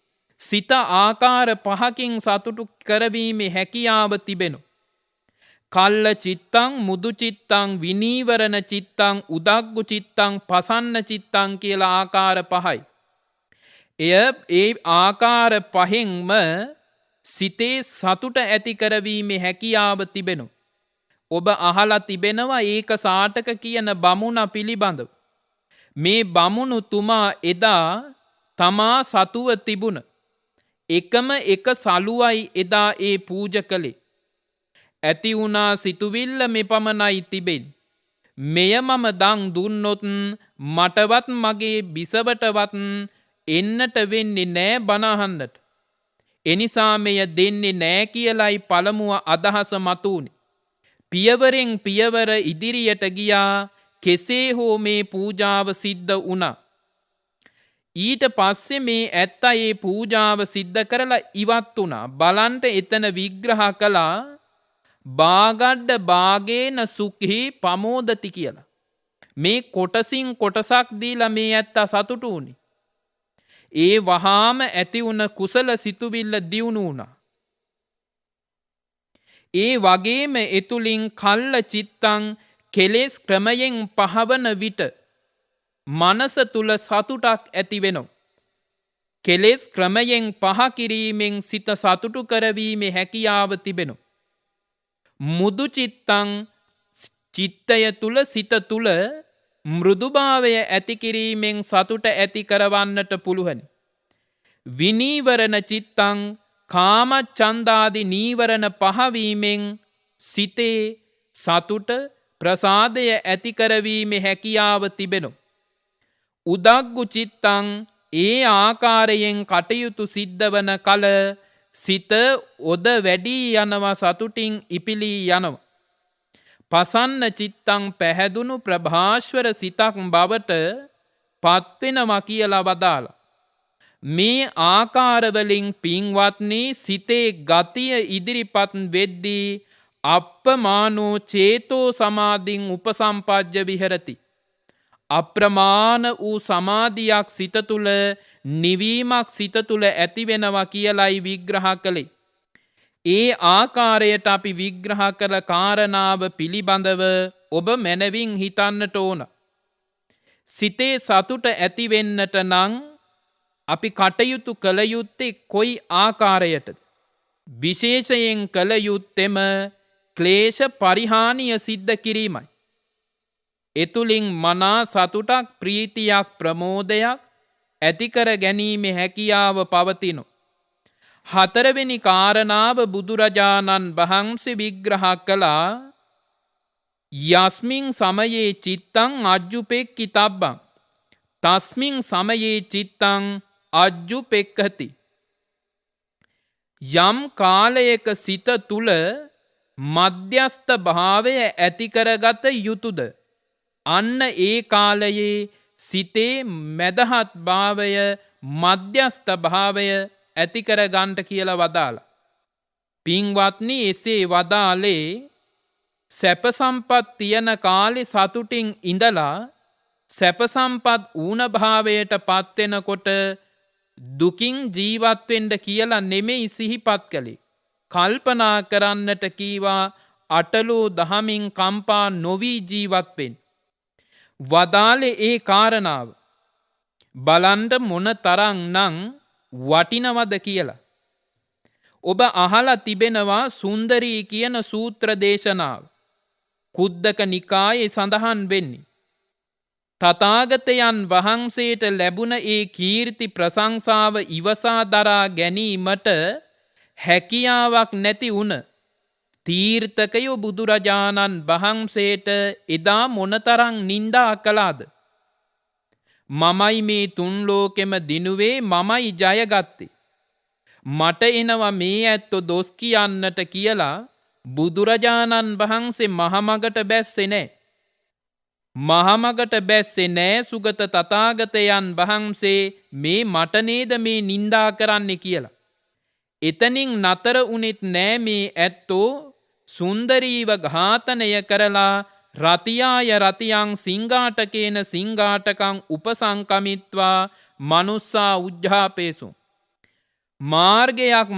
සිත ආකාර පහකින් සතුටු කරවීමේ හැකියාව තිබෙනු. කල්ල චිත්තං මුදු චිත්තං විනීවරණ චිත්තං උදග්ගු චිත්තං පසන්න චිත්තං කියලා ආකාර පහයි. එය ඒ ආකාර පහෙන්ම සිතේ සතුට ඇති කරවීමේ හැකියාව තිබෙනු. ඔබ අහලා තිබෙනවා ඒක සාටක කියන බමුණ පිළිබඳව. මේ බමුණු තුමා එදා තමා සතුව තිබුණ. එකම එක සලුවයි එදා ඒ පූජ කළේ. ඇති වුණා සිතුවිල්ල මෙපමණයි තිබෙන්. මෙය මම දන් දුන්නොත් මටවත් මගේ බිසවටවත් එන්නට වෙන්නේ නෑ බනහන්නට. එනිසා මෙය දෙන්නේ නෑ කියලයි පළමුව අදහස මතුවුණි. පියවරෙන් පියවර ඉදිරියට ගියා. කෙසේ හෝ මේ පූජාව සිද්ධ වුණා. ඊට පස්සේ මේ ඇත්ත ඒ පූජාව සිද්ධ කරලා ඉවත් වුණා. බලන්ට එතන විග්‍රහ කළා බාගඩ්ඩ බාගේන සුඛී පමෝදති කියලා. මේ කොටසින් කොටසක් දීලා මේ ඇත්ත සතුටු වුණේ. ඒ වහාම ඇති වුණ කුසල සිතුවිල්ල දියුණු වුණා. ඒ වගේම එතුලින් කල්ල චිත්තං කෙලෙස් ක්‍රමයෙන් පහවන විට මනස තුල සතුටක් ඇති වෙනවා. කෙලෙස් ක්‍රමයෙන් පහ කිරීමෙන් සිත සතුටු කරවීමේ හැකියාව තිබෙනවා. මුදු චිත්තං චිත්තය තුල සිත තුල මෘදුභාවය ඇති කිරීමෙන් සතුට ඇති කරවන්නට පුළුවන්. විනීවරණ චිත්තං කාම ඡන්දාදී නීවරණ පහවීමෙන් සිතේ සතුට ප්‍රසාදය ඇති කරවීමේ හැකියාව තිබෙනවා. උදග්ගු චිත්තං ඒ ආකාරයෙන් කටයුතු සිද්ධ වන කල සිත ඔද වැඩි යනවා සතුටින් ඉපිලී යනවා. පසන්න චිත්තං පැහැදුණු ප්‍රභාස්වර සිතක් බවට පත්වෙනවා කියලා වදාලා. මේ ආකාරවලින් පින්වත්නි සිතේ ගතිය ඉදිරිපත් වෙද්දී අප්පමානෝ චේතෝ සමාධින් උපසම්පජ්ජ විහෙරති. අප්‍රමාණ වූ සමාධියක් සිත තුළ නිවීමක් සිත තුළ ඇතිවෙනවා කියලයි විග්‍රහ කළේ. ඒ ආකාරයට අපි විග්‍රහ කළ කාරණාව පිළිබඳව ඔබ මැනවින් හිතන්නට ඕන. සිතේ සතුට ඇතිවෙන්නට නම් අපි කටයුතු කළ යුත්තේ කොයි ආකාරයටද? විශේෂයෙන් කළ යුත්තෙම ක්ලේශ පරිහානිය සිද්ධ කිරීමයි. එතුලින් මනා සතුටක් ප්‍රීතියක් ප්‍රමෝදයක් ඇතිකර ගැනීමේ හැකියාව පවතිනු. හතරවෙනි කාරණාව බුදුරජාණන් වහන්සේ විග්‍රහ කළා යස්මින් සමයේ චිත්තං අජ්ජුපෙක්කි තබ්බං තස්මින් සමයේ චිත්තං අජ්ජුපෙක්ඛති. යම් කාලයක සිත තුල මධ්‍යස්ත භාවය ඇති කරගත යුතුයද අන්න ඒ කාලයේ සිතේ මදහත් භාවය මධ්‍යස්ත භාවය ඇති කරගන්නට කියලා වදාලා. පින්වත්නි එසේ වදාලේ සැප සම්පත් තියන කාලේ සතුටින් ඉඳලා සැප සම්පත් ඌන භාවයට පත් වෙනකොට දුකින් ජීවත් වෙන්න කියලා නෙමෙයි සිහිපත් කළේ. කල්පනා කරන්නට කීවා අටලෝ දහමින් කම්පා නොවි ජීවත් වෙන්න. වදාලේ ඒ කාරණාව බලන්න මොන තරම් නම් වටිනවද කියලා. ඔබ අහලා තිබෙනවා සුන්දරී කියන සූත්‍ර දේශනාව. කුද්දක නිකායේ සඳහන් වෙන්නේ. තථාගතයන් වහන්සේට ලැබුණ ඒ කීර්ති ප්‍රශංසාව ඉවසා දරා ගැනීමට හැකියාවක් නැති වුණ තීර්ථකයෝ බුදුරජාණන් වහන්සේට එදා මොනතරම් නින්දා කළාද? මමයි මේ තුන් ලෝකෙම දිනුවේ මමයි ජයගත්තේ. මට එනවා මේ ඇත්තෝ දොස් කියන්නට කියලා බුදුරජාණන් වහන්සේ මහමගට බැස්සේ නැහැ. මහමගට බැස්සේ නෑ සුගත තථාගතයන් වහන්සේ මේ මට නේද මේ නින්දා කරන්නේ කියලා. එතනින් නතර උනේත් නෑ මේ ඇත්තෝ සුන්දරීව ඝාතනය කරලා රතියාය රතියං සිංඝාටකේන සිංඝාටකං උපසංකමිත්වා මනුස්සා උජ්ජාපේසු. මාර්ගයක්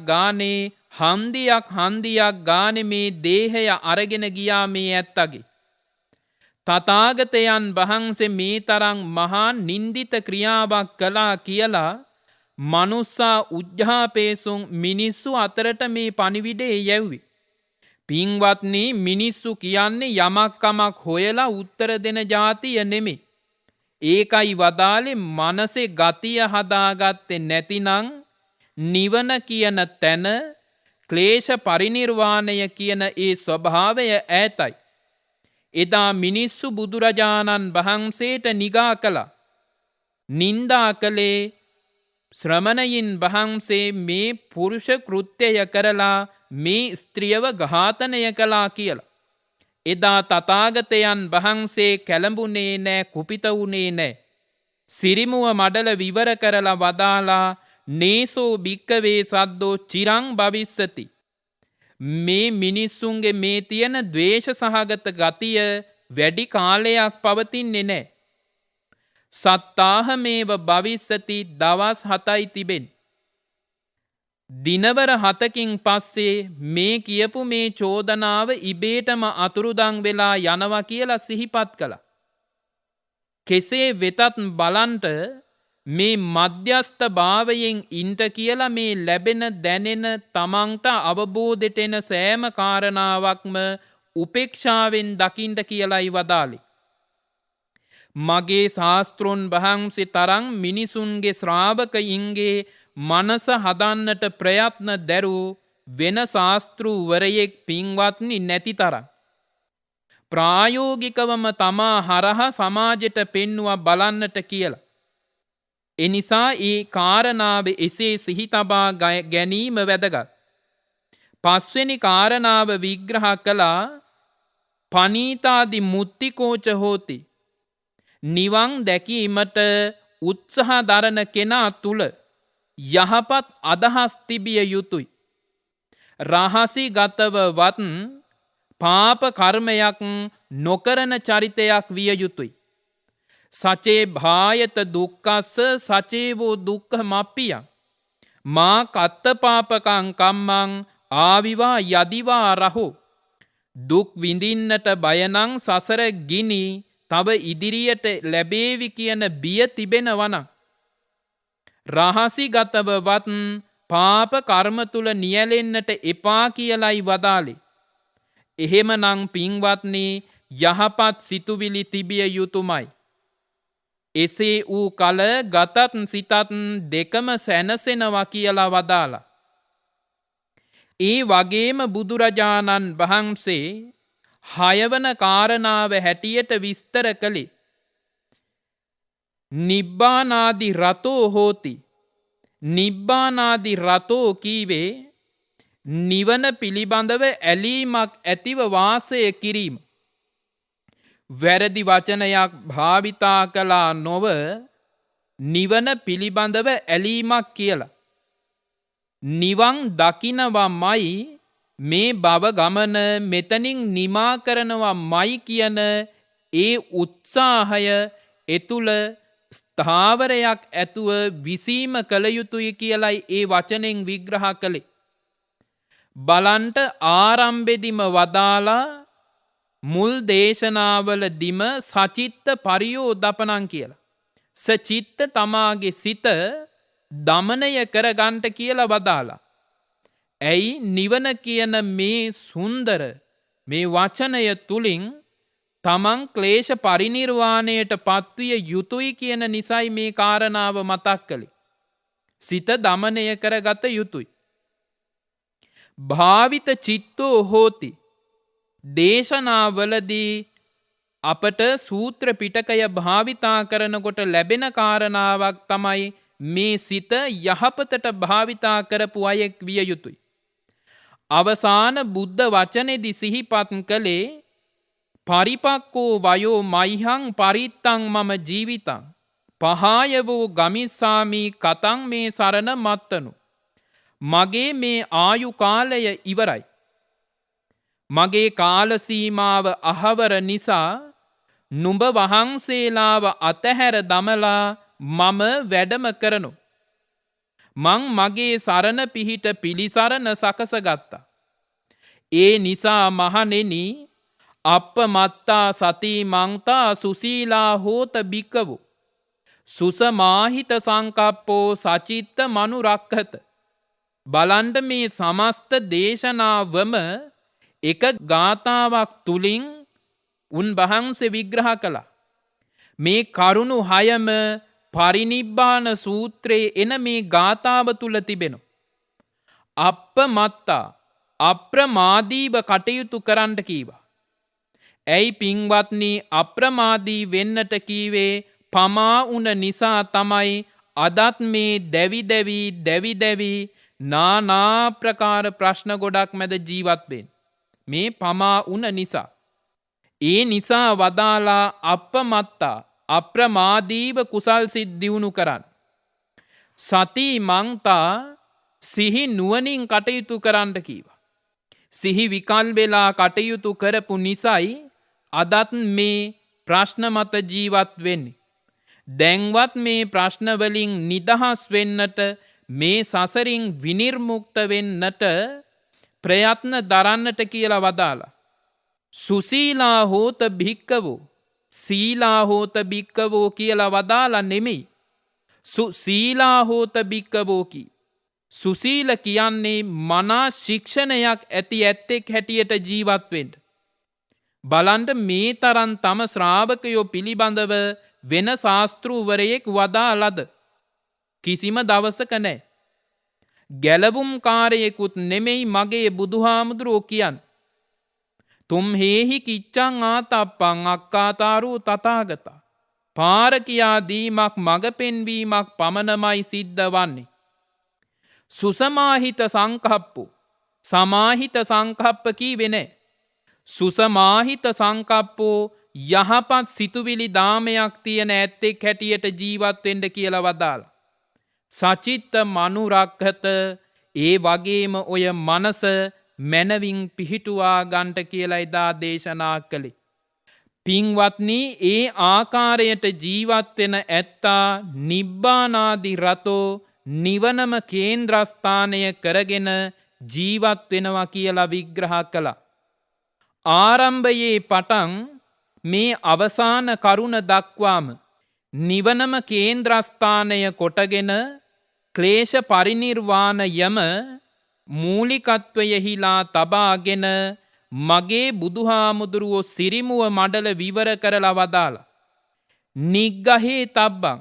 ගානේ හන්දියක් ගානේ මේ දේහය අරගෙන ගියා මේ ඇත්තගේ. තථාගතයන් වහන්සේ මේ තරම් මහා නින්දිත ක්‍රියාවක් කළා කියලා මනුස්සා උජ්ජාපේසුන් මිනිස්සු අතරට මේ පණිවිඩේ යැව්වේ. පින්වත්නි මිනිස්සු කියන්නේ යමක් කමක් හොයලා උත්තර දෙන જાතිය නෙමෙයි. ඒකයි වදාලේ මනසේ ගතිය හදාගත්තේ නැතිනම් නිවන කියන තැන ක්ලේශ පරිනිර්වාණය කියන ඒ ස්වභාවය ඈතයි. එදා මිනිස්සු බුදුරජාණන් වහන්සේට නිගා කළා. නින්දා කළේ ශ්‍රමණයින් වහන්සේ මේ පුරුෂ කෘත්‍යය කරලා මේ ස්ත්‍රියව ඝාතනය කළා කියලා. එදා තථාගතයන් වහන්සේ කැළඹුණේ නෑ, කුපිත වුණේ නෑ. සිරිමුව මඩල විවර කරලා වදාලා නේසෝ භික්කවේ සද්දෝ චිරං භවිස්සති. මේ මිනිස්සුන්ගේ මේ තියෙන ද්වේෂ සහගත ගතිය වැඩි කාලයක් පවතින්නේ නෑ. සත්තාහමේව භවිස්සති දවස් 7යි තිබෙන. දිනවර 7කින් පස්සේ මේ කියපු මේ චෝදනාව ඉබේටම අතුරුදන් වෙලා යනවා කියලා සිහිපත් කළා. කෙසේ වෙතත් බලන්ට මේ මධ්‍යස්ත භාවයෙන් ඉන්ට කියලා මේ ලැබෙන දැනෙන තමන්ට අවබෝධයට එන සෑම කාරණාවක්ම උපේක්ෂාවෙන් දකින්න කියලායි වදාළේ. මගේ ශාස්ත්‍රොන් වහන්සේ තරම් මිනිසුන්ගේ ශ්‍රාවකයින්ගේ මනස හදන්නට ප්‍රයත්න දැරූ වෙන ශාස්ත්‍රූවරයෙක් පින්වත්නි නැති තරම්. ප්‍රායෝගිකවම තමා හරහා සමාජයට පෙන්වුවා බලන්නට කියලා. එනිසා ඒ කාරණාව එසේ සිහි තබා ගැනීම වැදගත්. පස්වෙනි කාරණාව විග්‍රහ කළා පනීතාදි මුත්තිකෝච හෝති. නිවන් දැකීමට උත්සාහ දරන කෙනා තුළ යහපත් අදහස් තිබිය යුතුයි. රහසි ගතව වත් පාප කර්මයක් නොකරන චරිතයක් විය යුතුයි. සචේ භායත දුක්කස්ස සචේවෝ දුක්ඛ මප්පියං මා කත්ත පාපකං කම්මං ආවිවා යදිවා රහෝ. දුක් විඳින්නට බයනං සසර ගිනි තව ඉදිරියට ලැබේවි කියන බිය තිබෙනවනම් රහසි ගතව වත් පාප කර්ම තුල නියැලෙන්නට එපා කියලයි වදාළේ. එහෙමනම් පින්වත්නි යහපත් සිතුවිලි තිබිය යුතුමයි. එසේ වූ කල ගතත් සිතත් දෙකම සැනසෙනවා කියලා වදාලා. ඒ වගේම බුදුරජාණන් වහන්සේ හයවන කාරණාව හැටියට විස්තර කළේ නිබ්බානාදි රතෝ හෝති. නිබ්බානාදි රතෝ කීවේ නිවන පිළිබඳව ඇලීමක් ඇතිව වාසය කිරීම. වැරදි වචනයක් භාවිතා කළා නොව නිවන පිළිබඳව ඇලීමක් කියලා. නිවන් දකිනවමයි මේ භව ගමන මෙතනින් නිමා කරනවමයි කියන ඒ උත්සාහය එතුළ ස්ථාවරයක් ඇතුව විසීම කළ යුතුයි කියලයි ඒ වචනෙන් විග්‍රහ කළේ. බලන්ට ආරම්භෙදිම වදාලා මුල් දේශනාවලදිම සචිත්ත පරියෝදපනං කියලා. සචිත්ත තමාගේ සිත දමනය කරගන්ට කියලා වදාලා. ඇයි නිවන කියන මේ සුන්දර මේ වචනය තුලින් තමන් ක්ලේශ පරිනිර්වාණයට පත්විය යුතුයි කියන නිසයි මේ කාරණාව මතක් කළේ. සිත දමනය කරගත යුතුයි. භාවිත චිත්තෝ හෝති. දේශනාවලදී අපට සූත්‍ර පිටකය භාවිතා කරනකොට ලැබෙන කාරණාවක් තමයි මේ සිත යහපතට භාවිතා කරපු අයෙක් විය යුතුයි. අවසාන බුද්ධ වචනේදී සිහිපත් කළේ පරිපක්කෝ වයෝ මයිහං පරිත්තං මම ජීවිතං පහායවෝ ගමිස්සාමි කතං මේ සරණ මත්තනු. මගේ මේ ආයු කාලය ඉවරයි. මගේ කාල සීමාව අහවර නිසා නුඹ වහන්සේලාව අතහැර දමලා මම වැඩම කරනු. මං මගේ සරණ පිහිට පිළිසරණ සකසගත්තා. ඒ නිසා මහණෙනි අප්පමත්තා සති මංතා සුසීලා හෝත බික්කවෝ සුසමාහිත සංකප්පෝ සචිත්ත මනුරක්ඛත. බලන්ඩ මේ සමස්ත දේශනාවම එක ගාථාවක් තුලින් උන් වහන්සේ විග්‍රහ කළා. මේ කරුණු හයම පරිනිබ්බාන සූත්‍රයේ එන මේ ගාථාව තුල තිබෙනවා. අප්පමත්තා අප්‍රමාදීව කටයුතු කරන්න කීවා. ඇයි පින්වත්නි අප්‍රමාදී වෙන්නට කීවේ? පමා උන නිසා තමයි අදත් මේ දැවි දැවි නානා ප්‍රකාර ප්‍රශ්න ගොඩක් මැද ජීවත් වෙන්නේ. මේ පමා උන නිසා. ඒ නිසා වදාලා අප්පමත්තා අප්‍රමාදීව කුසල් සිත් දියුණු කරන්න. සති මංතා සිහි නුවණින් කටයුතු කරන්න කීවා. සිහි විකල් වෙලා කටයුතු කරපු නිසයි අදත් මේ ප්‍රශ්න මත ජීවත් වෙන්නේ. දැන්වත් මේ ප්‍රශ්න වලින් නිදහස් වෙන්නට මේ සසරින් විනිර්මුක්ත වෙන්නට ප්‍රයත්න දරන්නට කියලා වදාලා. සුසීලා හෝත භික්කවෝ සීලා හෝත භික්කවෝ කියලා වදාලා නෙමෙයි. සුසීලා හෝත භික්කවෝ කි. සුසීල කියන්නේ මනා ශික්ෂණයක් ඇති ඇත්තෙක් හැටියට ජීවත් වෙන්න. බලන්න මේ තරම් තම ශ්‍රාවකයෝ පිළිබඳව වෙන ශාස්ත්‍රූවරයෙක් වදාළද කිසිම දවසක නැහැ. ගැලවුම් කාරයෙකුත් නෙමෙයි මගේ බුදුහාමුදුරුවෝ කියන්නේ. තුම් හේහි කිච්ඡං ආතප්පං අක්කාතාරෝ තථාගතා. පාර කියා දීමක් මඟ පෙන්වීමක් පමණමයි සිද්ධ වන්නේ. සුසමාහිත සංකප්පෝ සමාහිත සංකප්ප කීවේ නැහැ. සුසමාහිත සංකප්පෝ යහපත් සිතුවිලි දාමයක් තියෙන ඇත්තෙක් හැටියට ජීවත්වෙන්ඩ කියලා වදාළ. සචිත්ත මනුරක්හත ඒ වගේම ඔය මනස මැනවින් පිහිටුවා ගන්ට කියලා එදා දේශනා කළේ. පින්වත්නි ඒ ආකාරයට ජීවත්වෙන ඇත්තා නිබ්බානාදි රතෝ නිවනම කේන්ද්‍රස්ථානය කරගෙන ජීවත්වෙනවා කියලා විග්‍රහ කළා. ආරම්භයේ පටන් මේ අවසාන කරුණ දක්වාම නිවනම කේන්ද්‍රස්ථානය කොටගෙන ක්ලේශ පරිනිර්වාණයම මූලිකත්වයෙහිලා තබාගෙන මගේ බුදුහාමුදුරුවෝ සිරිමුව මඩල විවර කරලා වදාළ. නිග්ගහේ තබ්බං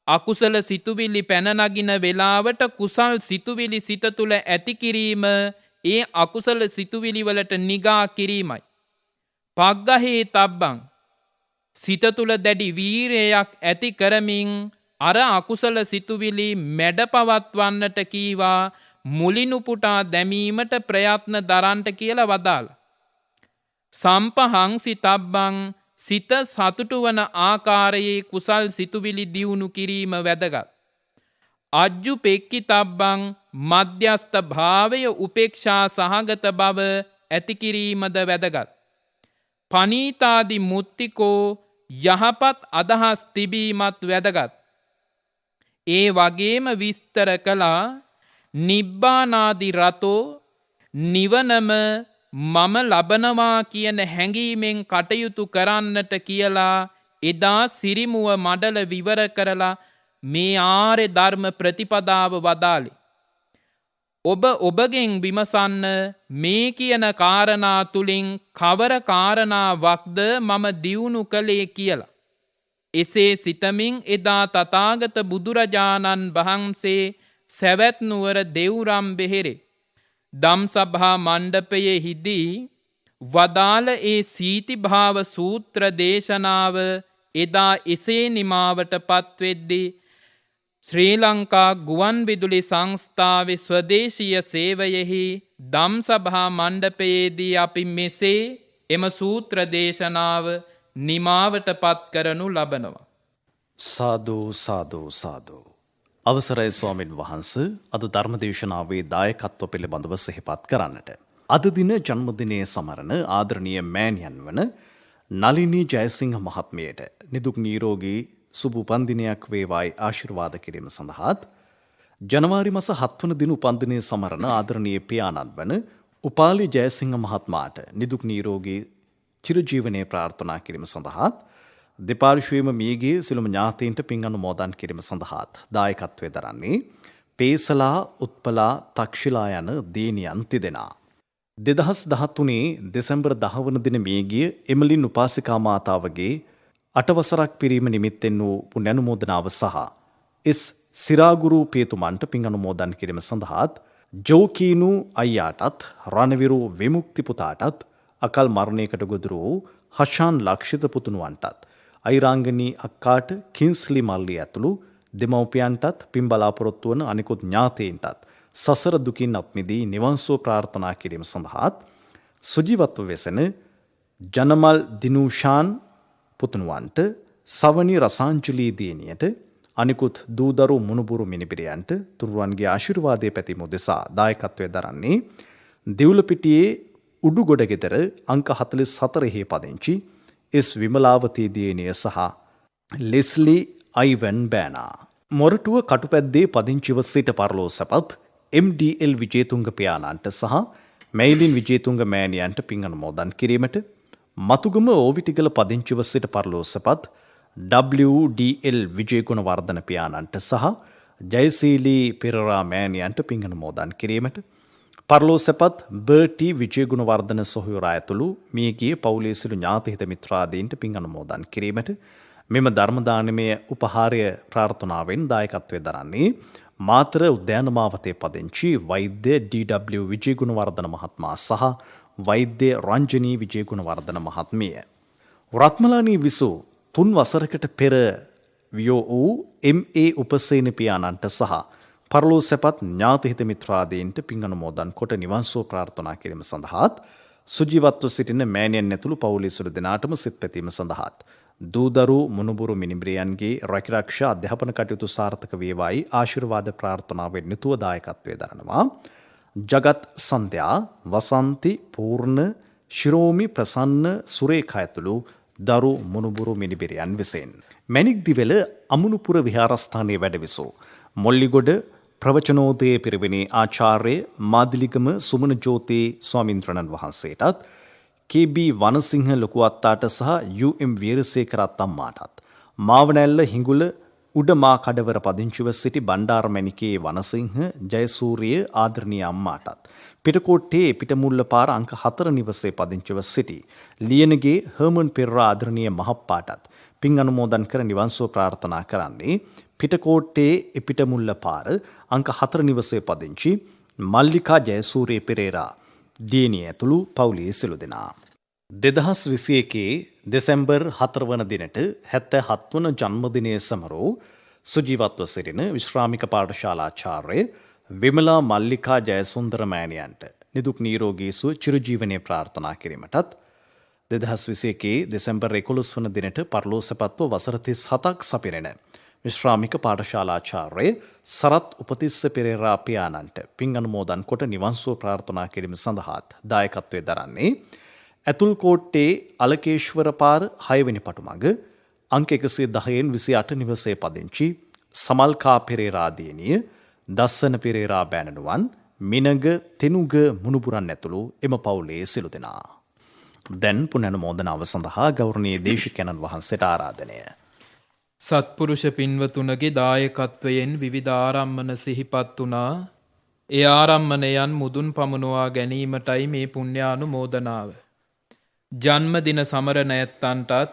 අකුසල සිතුවිලි පැනනගින වෙලාවට කුසල් සිතුවිලි සිත තුළ ඇති කිරීම ඒ අකුසල සිතුවිලිවලට නිගා කිරීමයි. පග්ගහේ තබ්බං සිත තුළ දැඩි වීරයක් ඇති කරමින් අර අකුසල සිතුවිලි මැඩ පවත්වන්නට කීවා මුලිනුපුටා දැමීමට ප්‍රයත්න දරන්ට කියලා වදාළ. සම්පහංසි තබ්බං සිත සතුටු වන ආකාරයේ කුසල් සිතුවිලි දියුණු කිරීම වැදගත්. අජ්ජු පෙක්කි තබ්බං මධ්‍යස්ථ භාවය උපේක්ෂා සහගත බව ඇතිකිරීමද වැදගත්. පනීතාදි මුත්තිකෝ යහපත් අදහස් තිබීමත් වැදගත්. ඒ වගේම විස්තර කළා නිබ්බානාදි රතෝ නිවනම මම ලබනවා කියන හැඟීමෙන් කටයුතු කරන්නට කියලා එදා සිරිමුව මඩල විවර කරලා මේ ආර්ය ධර්ම ප්‍රතිපදාව වදාළේ. ඔබ ඔබගෙන් විමසන්න මේ කියන කාරණා තුලින් කවර කාරණාවක්ද මම දියුණු කළේ කියලා. එසේ සිතමින් එදා තථාගත බුදුරජාණන් වහන්සේ සැවැත් නුවර දෙව්රම් බෙහෙරේ ධම්සභා මණ්ඩපයෙහිදී වදාළ ඒ සීතිභාව සූත්‍ර දේශනාව එදා එසේ නිමාවට පත්වෙද්දී ශ්‍රී ලංකා ගුවන් විදුලි සංස්ථාවේ ස්වදේශීය සේවයෙහි ධම්සභා මණ්ඩපයේදී අපි මෙසේ එම සූත්‍ර දේශනාව නිමාවට පත් කරනු ලබනවා. සාදු සාදු සාදු. අවසරයි ස්වාමින් වහන්ස, අද ධර්මදේශනාවේ දායකත්ව පිළිබඳව සිහිපත් කරන්නට. අද දින ජන්මදිනයේ සමරන ආදරණීය මෑණියන් වන නලිනී ජයසිංහ මහත්මියට නිදුක් නිරෝගී සුබ උපන්දිනයක් වේවායි ආශිර්වාද කිරීම සඳහාත් ජනවාරි මාස 7 වන දින උපන්දිනයේ සමරන ආදරණීය පියාණන් වන උපාලි ජයසිංහ මහත්මයාට නිදුක් නිරෝගී චිරජීවනයේ ප්‍රාර්ථනා කිරීම සඳහාත් දෙපාර්ශ්වයේම මියගිය සිළුම ඥාතීන්ට පින් අනුමෝදන් කිරීම සඳහාත් දායකත්වයේ දරන්නේ පේසලා උත්පලා තක්ෂිලා යන දිනියන් තිදෙනා. 2013 දෙසැම්බර් 10 වන දින මියගිය එමලින් උපාසිකා මාතාවගේ 8 වසරක් පිරීම නිමිත්තෙන් වූ පුණ්‍යානුමෝදනාව සහ එස් සිරාගුරු පියතුමන්ට පින් අනුමෝදන් කිරීම සඳහාත් ජෝකීනු අයියාටත් රණවිරු විමුක්ති පුතාටත් අකල් මරණයකට ගොදුරු වූ හෂාන් ලක්ෂිත පුතුණුවන්ටත් අයිරාංගනී අක්කාට කින්ස්ලි මල්ලි ඇතුළු දෙමව්පියන්ටත් පින් බලාපොරොත්තු වන අනිකුත් ඥාතීන්ටත් සසර දුකින් අත් මිදී නිවන් සුව ප්‍රාර්ථනා කිරීම සඳහාත් සුජීවත්ව වෙසෙන ජනමල් දිනූෂාන් පුතුණුවන්ට සවනි රසාංජලී දියණියට අනිකුත් දූදරු මුණුබුරු මිනිබිරියන්ට තුරුවන්ගේ ආශිර්වාදයේ පැතීම උදෙසා දායකත්වයේ දරන්නේ දිවුලපිටියේ උඩුගොඩගෙදර අංක 44 පදිංචි එස් විමලාවතී දියණිය සහ ලෙස්ලි අයිවන් බෑනා. මොරටුව කටුපැද්දේ පදිංචිව සිට පරලෝ සැපත් MDL විජේතුංග පියාණන්ට සහ මැයිලින් විජේතුංග මෑණියන්ට පින් අනුමෝදන් කිරීමට මතුගම ඕවිටිගල පදිංචිව සිට පරලෝ සැපත් WDL විජේගුණවර්ධන පියාණන්ට සහ ජයසීලී පෙරරා මෑණියන්ට පින් අනුමෝදන් කිරීමට පරලෝ සැපත් බර්ටි විජේගුණවර්ධන සොහොයුරා ඇතුළු මියගිය පවුලේ සිළු ඥාති හිත මිත්‍රාදීන්ට පින් අනුමෝදන් කිරීමට මෙම ධර්ම දානමය උපහාරය ප්‍රාර්ථනාවෙන් දායකත්වයේ දරන්නේ මාතර උද්‍යානමාවතේ පදිංචි වෛද්‍ය DW විජේගුණවර්ධන මහත්මයා සහ වෛද්‍ය රංජනී විජේගුණවර්ධන මහත්මිය. රත්මලානී විසූ 3 වසරකට පෙර වියෝ වූ MA උපසේන පියාණන්ට සහ පරලෝ සැපත් ඥාති හිත මිත්‍රාදීන්ට පින් අනුමෝදන් කොට නිවන් සුව ප්‍රාර්ථනා කිරීම සඳහාත් සුජීවත්ව සිටින මෑණියන් ඇතුළු පවුලේ සියලු දෙනාටම සිත පැතීම සඳහාත් දූදරු මුණුබුරු මිනිබිරියන්ගේ රැකිරක්ෂා අධ්‍යාපන කටයුතු සාර්ථක වේවායි ආශිර්වාද ප්‍රාර්ථනාවෙන් යුතුව දායකත්වයේ දරනවා. ජගත් සන්ධ්‍යා වසන්ති පූර්ණ ශිරෝමි ප්‍රසන්න සුරේඛා ඇතුළු දරු මුණුබුරු මිනිබිරියන් විසින් මැණික්දිවැල අමුණුපුර විහාරස්ථානයේ වැඩවිසූ මොල්ලිගොඩ ප්‍රවචනෝදය පිරිවෙනේ ආචාර්ය මාදිලිගම සුමන ජෝති ස්වාමින්ද්‍රණන් වහන්සේටත් KB වනසිංහ ලොකු අත්තාට සහ UM වීරසේකරත් අම්මාටත් මාවනැල්ල හිඟුල උඩමා කඩවර පදිංචිව සිටි බණ්ඩාරමැණිකේ වනසිංහ ජයසූරිය ආදරණීය අම්මාටත් පිටකොට්ටේ පිටමුල්ල පාර අංක 4 නිවසේ පදිංචිව සිටි ලියනගේ හර්මන් පෙරරා ආදරණීය මහප්පාටත් පින් අනුමෝදන් කර නිවන් සුව ප්‍රාර්ථනා කරන්නේ පිටකොට්ටේ පිටමුල්ල පාර අංක 4 නිවසේ පදිංචි මල්ලිකා ජයසූරිය පෙරේරා දියණිය ඇතුළු පවුලේ සියලු දෙනා 2021 දෙසැම්බර් 4 වන දිනට 77 වන ජන්මදිනය සමරූ සුජීවත්ව සිටින විශ්‍රාමික පාඨශාලාචාර්ය විමලා මල්ලිකා ජයසුන්දර මෑණියන්ට නිදුක් නිරෝගී සුව චිරජීවනයේ ප්‍රාර්ථනා කිරීමටත් 2021 දෙසැම්බර් 11 වන දිනට පරලෝසපත්ව වසර 37ක් සපිරෙන විශ්‍රාමික පාඨශාලාචාර්ය සරත් උපතිස්ස පෙරේරා පියාණන්ට පින් අනුමෝදන් කොට නිවන් සුව ප්‍රාර්ථනා කිරීම සඳහාත් දායකත්වයේ දරන්නේ ඇතුල්කෝට්ටේ අලකේශ්වර පාර 6 වෙනි පටුමග අංක 110න් 28 නිවසේ පදිංචි සමල්කා පෙරේරා දියණිය දස්සන පෙරේරා බෑණනුවන් මිනග තෙනුග මුණුබුරන් ඇතුළු එම පවුලේ සියලු දෙනා දැන් පුනනුමෝදනාව සඳහා ගෞරවනීය දේශිකානන් වහන්සේට ආරාධනය. සත්පුරුෂ පින්වතුනගේ දායකත්වයෙන් විවිධ ආරම්මන සිහිපත් වුණා. ඒ ආරම්මණයන් මුදුන් පමුණුවා ගැනීමටයි මේ පුණ්‍යානුමෝදනාව. ජන්මදින සමරන ඇත්තන්ටත්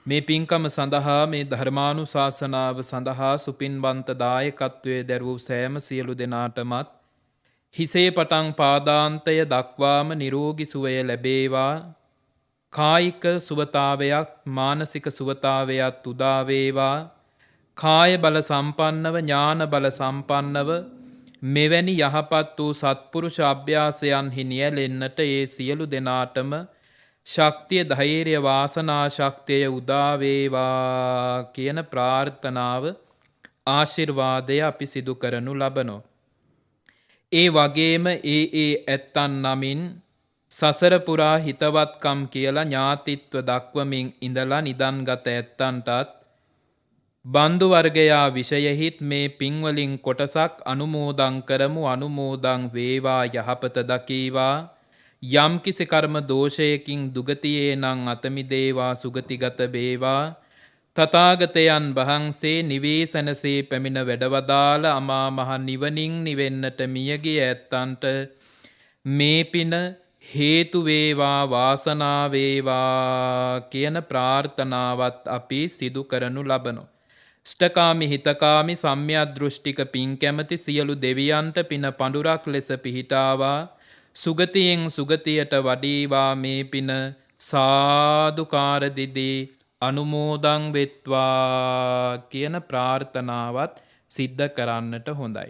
මේ පින්කම සඳහා මේ ධර්මානුශාසනාව සඳහා සුපින්වන්ත දායකත්වයේ දරූ සෑම සියලු දෙනාටමත් හිසේ පටන් පාදාන්තය දක්වාම නිරෝගී සුවය ලැබේවා. කායික සුවතාවයක් මානසික සුවතාවයක් උදා වේවා. කාය බල සම්පන්නව ඥාන බල සම්පන්නව මෙවැනි යහපත් වූ සත්පුරුෂ අභ්‍යාසයන්හි නියැලෙන්නට ඒ සියලු දෙනාටම ශක්තිය ධෛර්ය වාසනා ශක්තිය උදා වේවා කියන ප්‍රාර්ථනාව ආශිර්වාදය අපි සිදු කරනු ලබනෝ. ඒ වගේම ඒ ඇත්තන් නමින් සසර පුරා හිතවත්කම් කියලා ඥාතිත්ව දක්වමින් ඉඳලා නිදන්ගත ඇත්තන්ටත් බන්දු වර්ගයා විෂයෙහිත් මේ පින්වලින් කොටසක් අනුමෝදන් කරමු. අනුමෝදන් වේවා යහපත දකීවා. යම් කිසි කර්ම දෝෂයකින් දුගතියේ නම් අතමිදේවා සුගතිගත වේවා. තථාගතයන් වහන්සේ නිවේසනසේ පැමිණ වැඩවදාළ අමා මහ නිවනින් නිවෙන්නට මියගිය ඇත්තන්ට මේ පින හේතු වේවා වාසනා වේවා කියන ප්‍රාර්ථනාවත් අපි සිදු කරනු ලබනෝ. ෂ්ටකාමි හිතකාමි සම්‍යක් දෘෂ්ටික පින් කැමති සියලු දෙවියන්ට පින පඳුරක් ලෙස පිහිටාවා. සුගතියෙන් සුගතියට වඩීවා මේ පින සාදුකාර දිදී අනුමෝදන් වෙත්වා කියන ප්‍රාර්ථනාවත් සිද්ධ කරන්නට හොඳයි.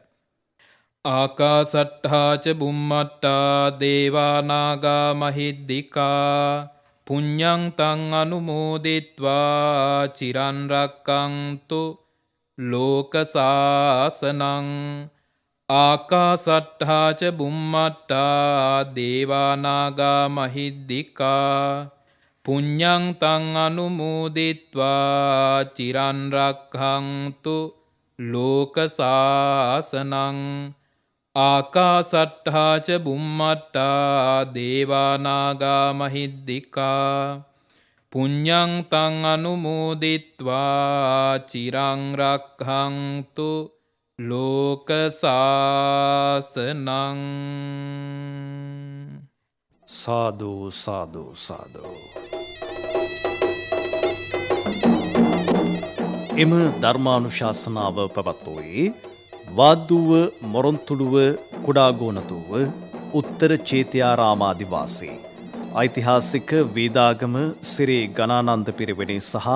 ආකාසට්ඨාච බුම්මට්ටා දේවා නාග මහිද්దికා පුඤ්ඤං තං අනුමෝදිත්වා චිරන් රක්ඛන්තු ලෝක සාසනං. ආකාසට්ඨාච බුම්මට්ටා දේවා නාග මහිද්దికා පුඤ්ඤං තං අනුමෝදිත්වා චිරන් රක්ඛන්තු ලෝක සාසනං. ආකාසට්ඨාච බුම්මට්ටා දේවා නාග මහිද්దికා පුඤ්ඤං තං අනුමෝදිත්වා චිරං රක්ඛන්තු ලෝක සාසනං. සාදු සාදු සාදු. එම ධර්මානුශාසනාව පැවැත්වුවේ වාද්දුව මොරොන්තුළුව කුඩාගෝනතුව උත්තර චේතියාරාමාදිවාසී ඓතිහාසික වේදාගම සිරී ගණානන්ද පිරිවෙනේ සහ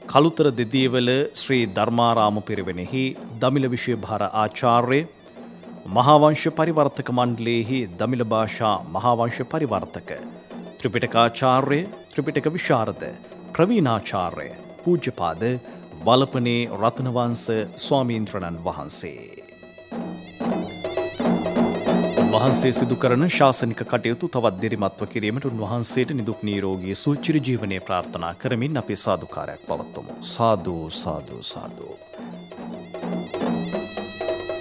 කළුතර දෙදියවල ශ්‍රී ධර්මාරාම පිරිවෙනෙහි දමිළ විෂය භාර ආචාර්ය මහාවංශ පරිවර්තක මණ්ඩලයේහි දමිළ භාෂා මහාවංශ පරිවර්තක ත්‍රිපිටකාචාර්ය ත්‍රිපිටක විශාරද ප්‍රවීණාචාර්ය පූජ්‍යපාද වලපනේ රත්නවංශ ස්වාමීන්ද්‍රණන් වහන්සේ. උන්වහන්සේ සිදු කරන ශාසනික කටයුතු තවත් දිරිමත්ව කිරීමට උන්වහන්සේට නිදුක් නිරෝගී සුව චිරජීවනයේ ප්‍රාර්ථනා කරමින් අපි සාදුකාරයක් පවත්වමු. සාදු සාදු සාදු.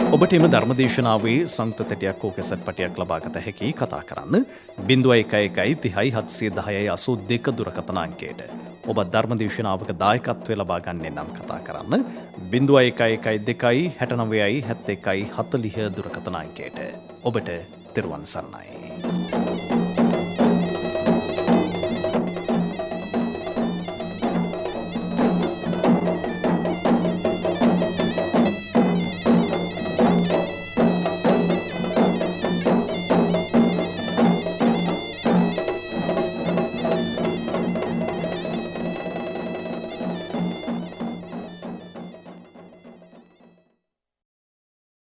ඔබට එම ධර්මදේශනාවේ සංයුක්ත තැටියක් හෝ කැසට් පටයක් ලබාගත හැකි කතා කරන්න 0111 30 710 82 දුරකථන අංකයට. ඔබ ධර්මදේශනාවක දායකත්වය ලබා ගන්නේ නම් කතා කරන්න 0112 69 71 40 දුරකථන අංකයට. ඔබට තෙරුවන් සරණයි.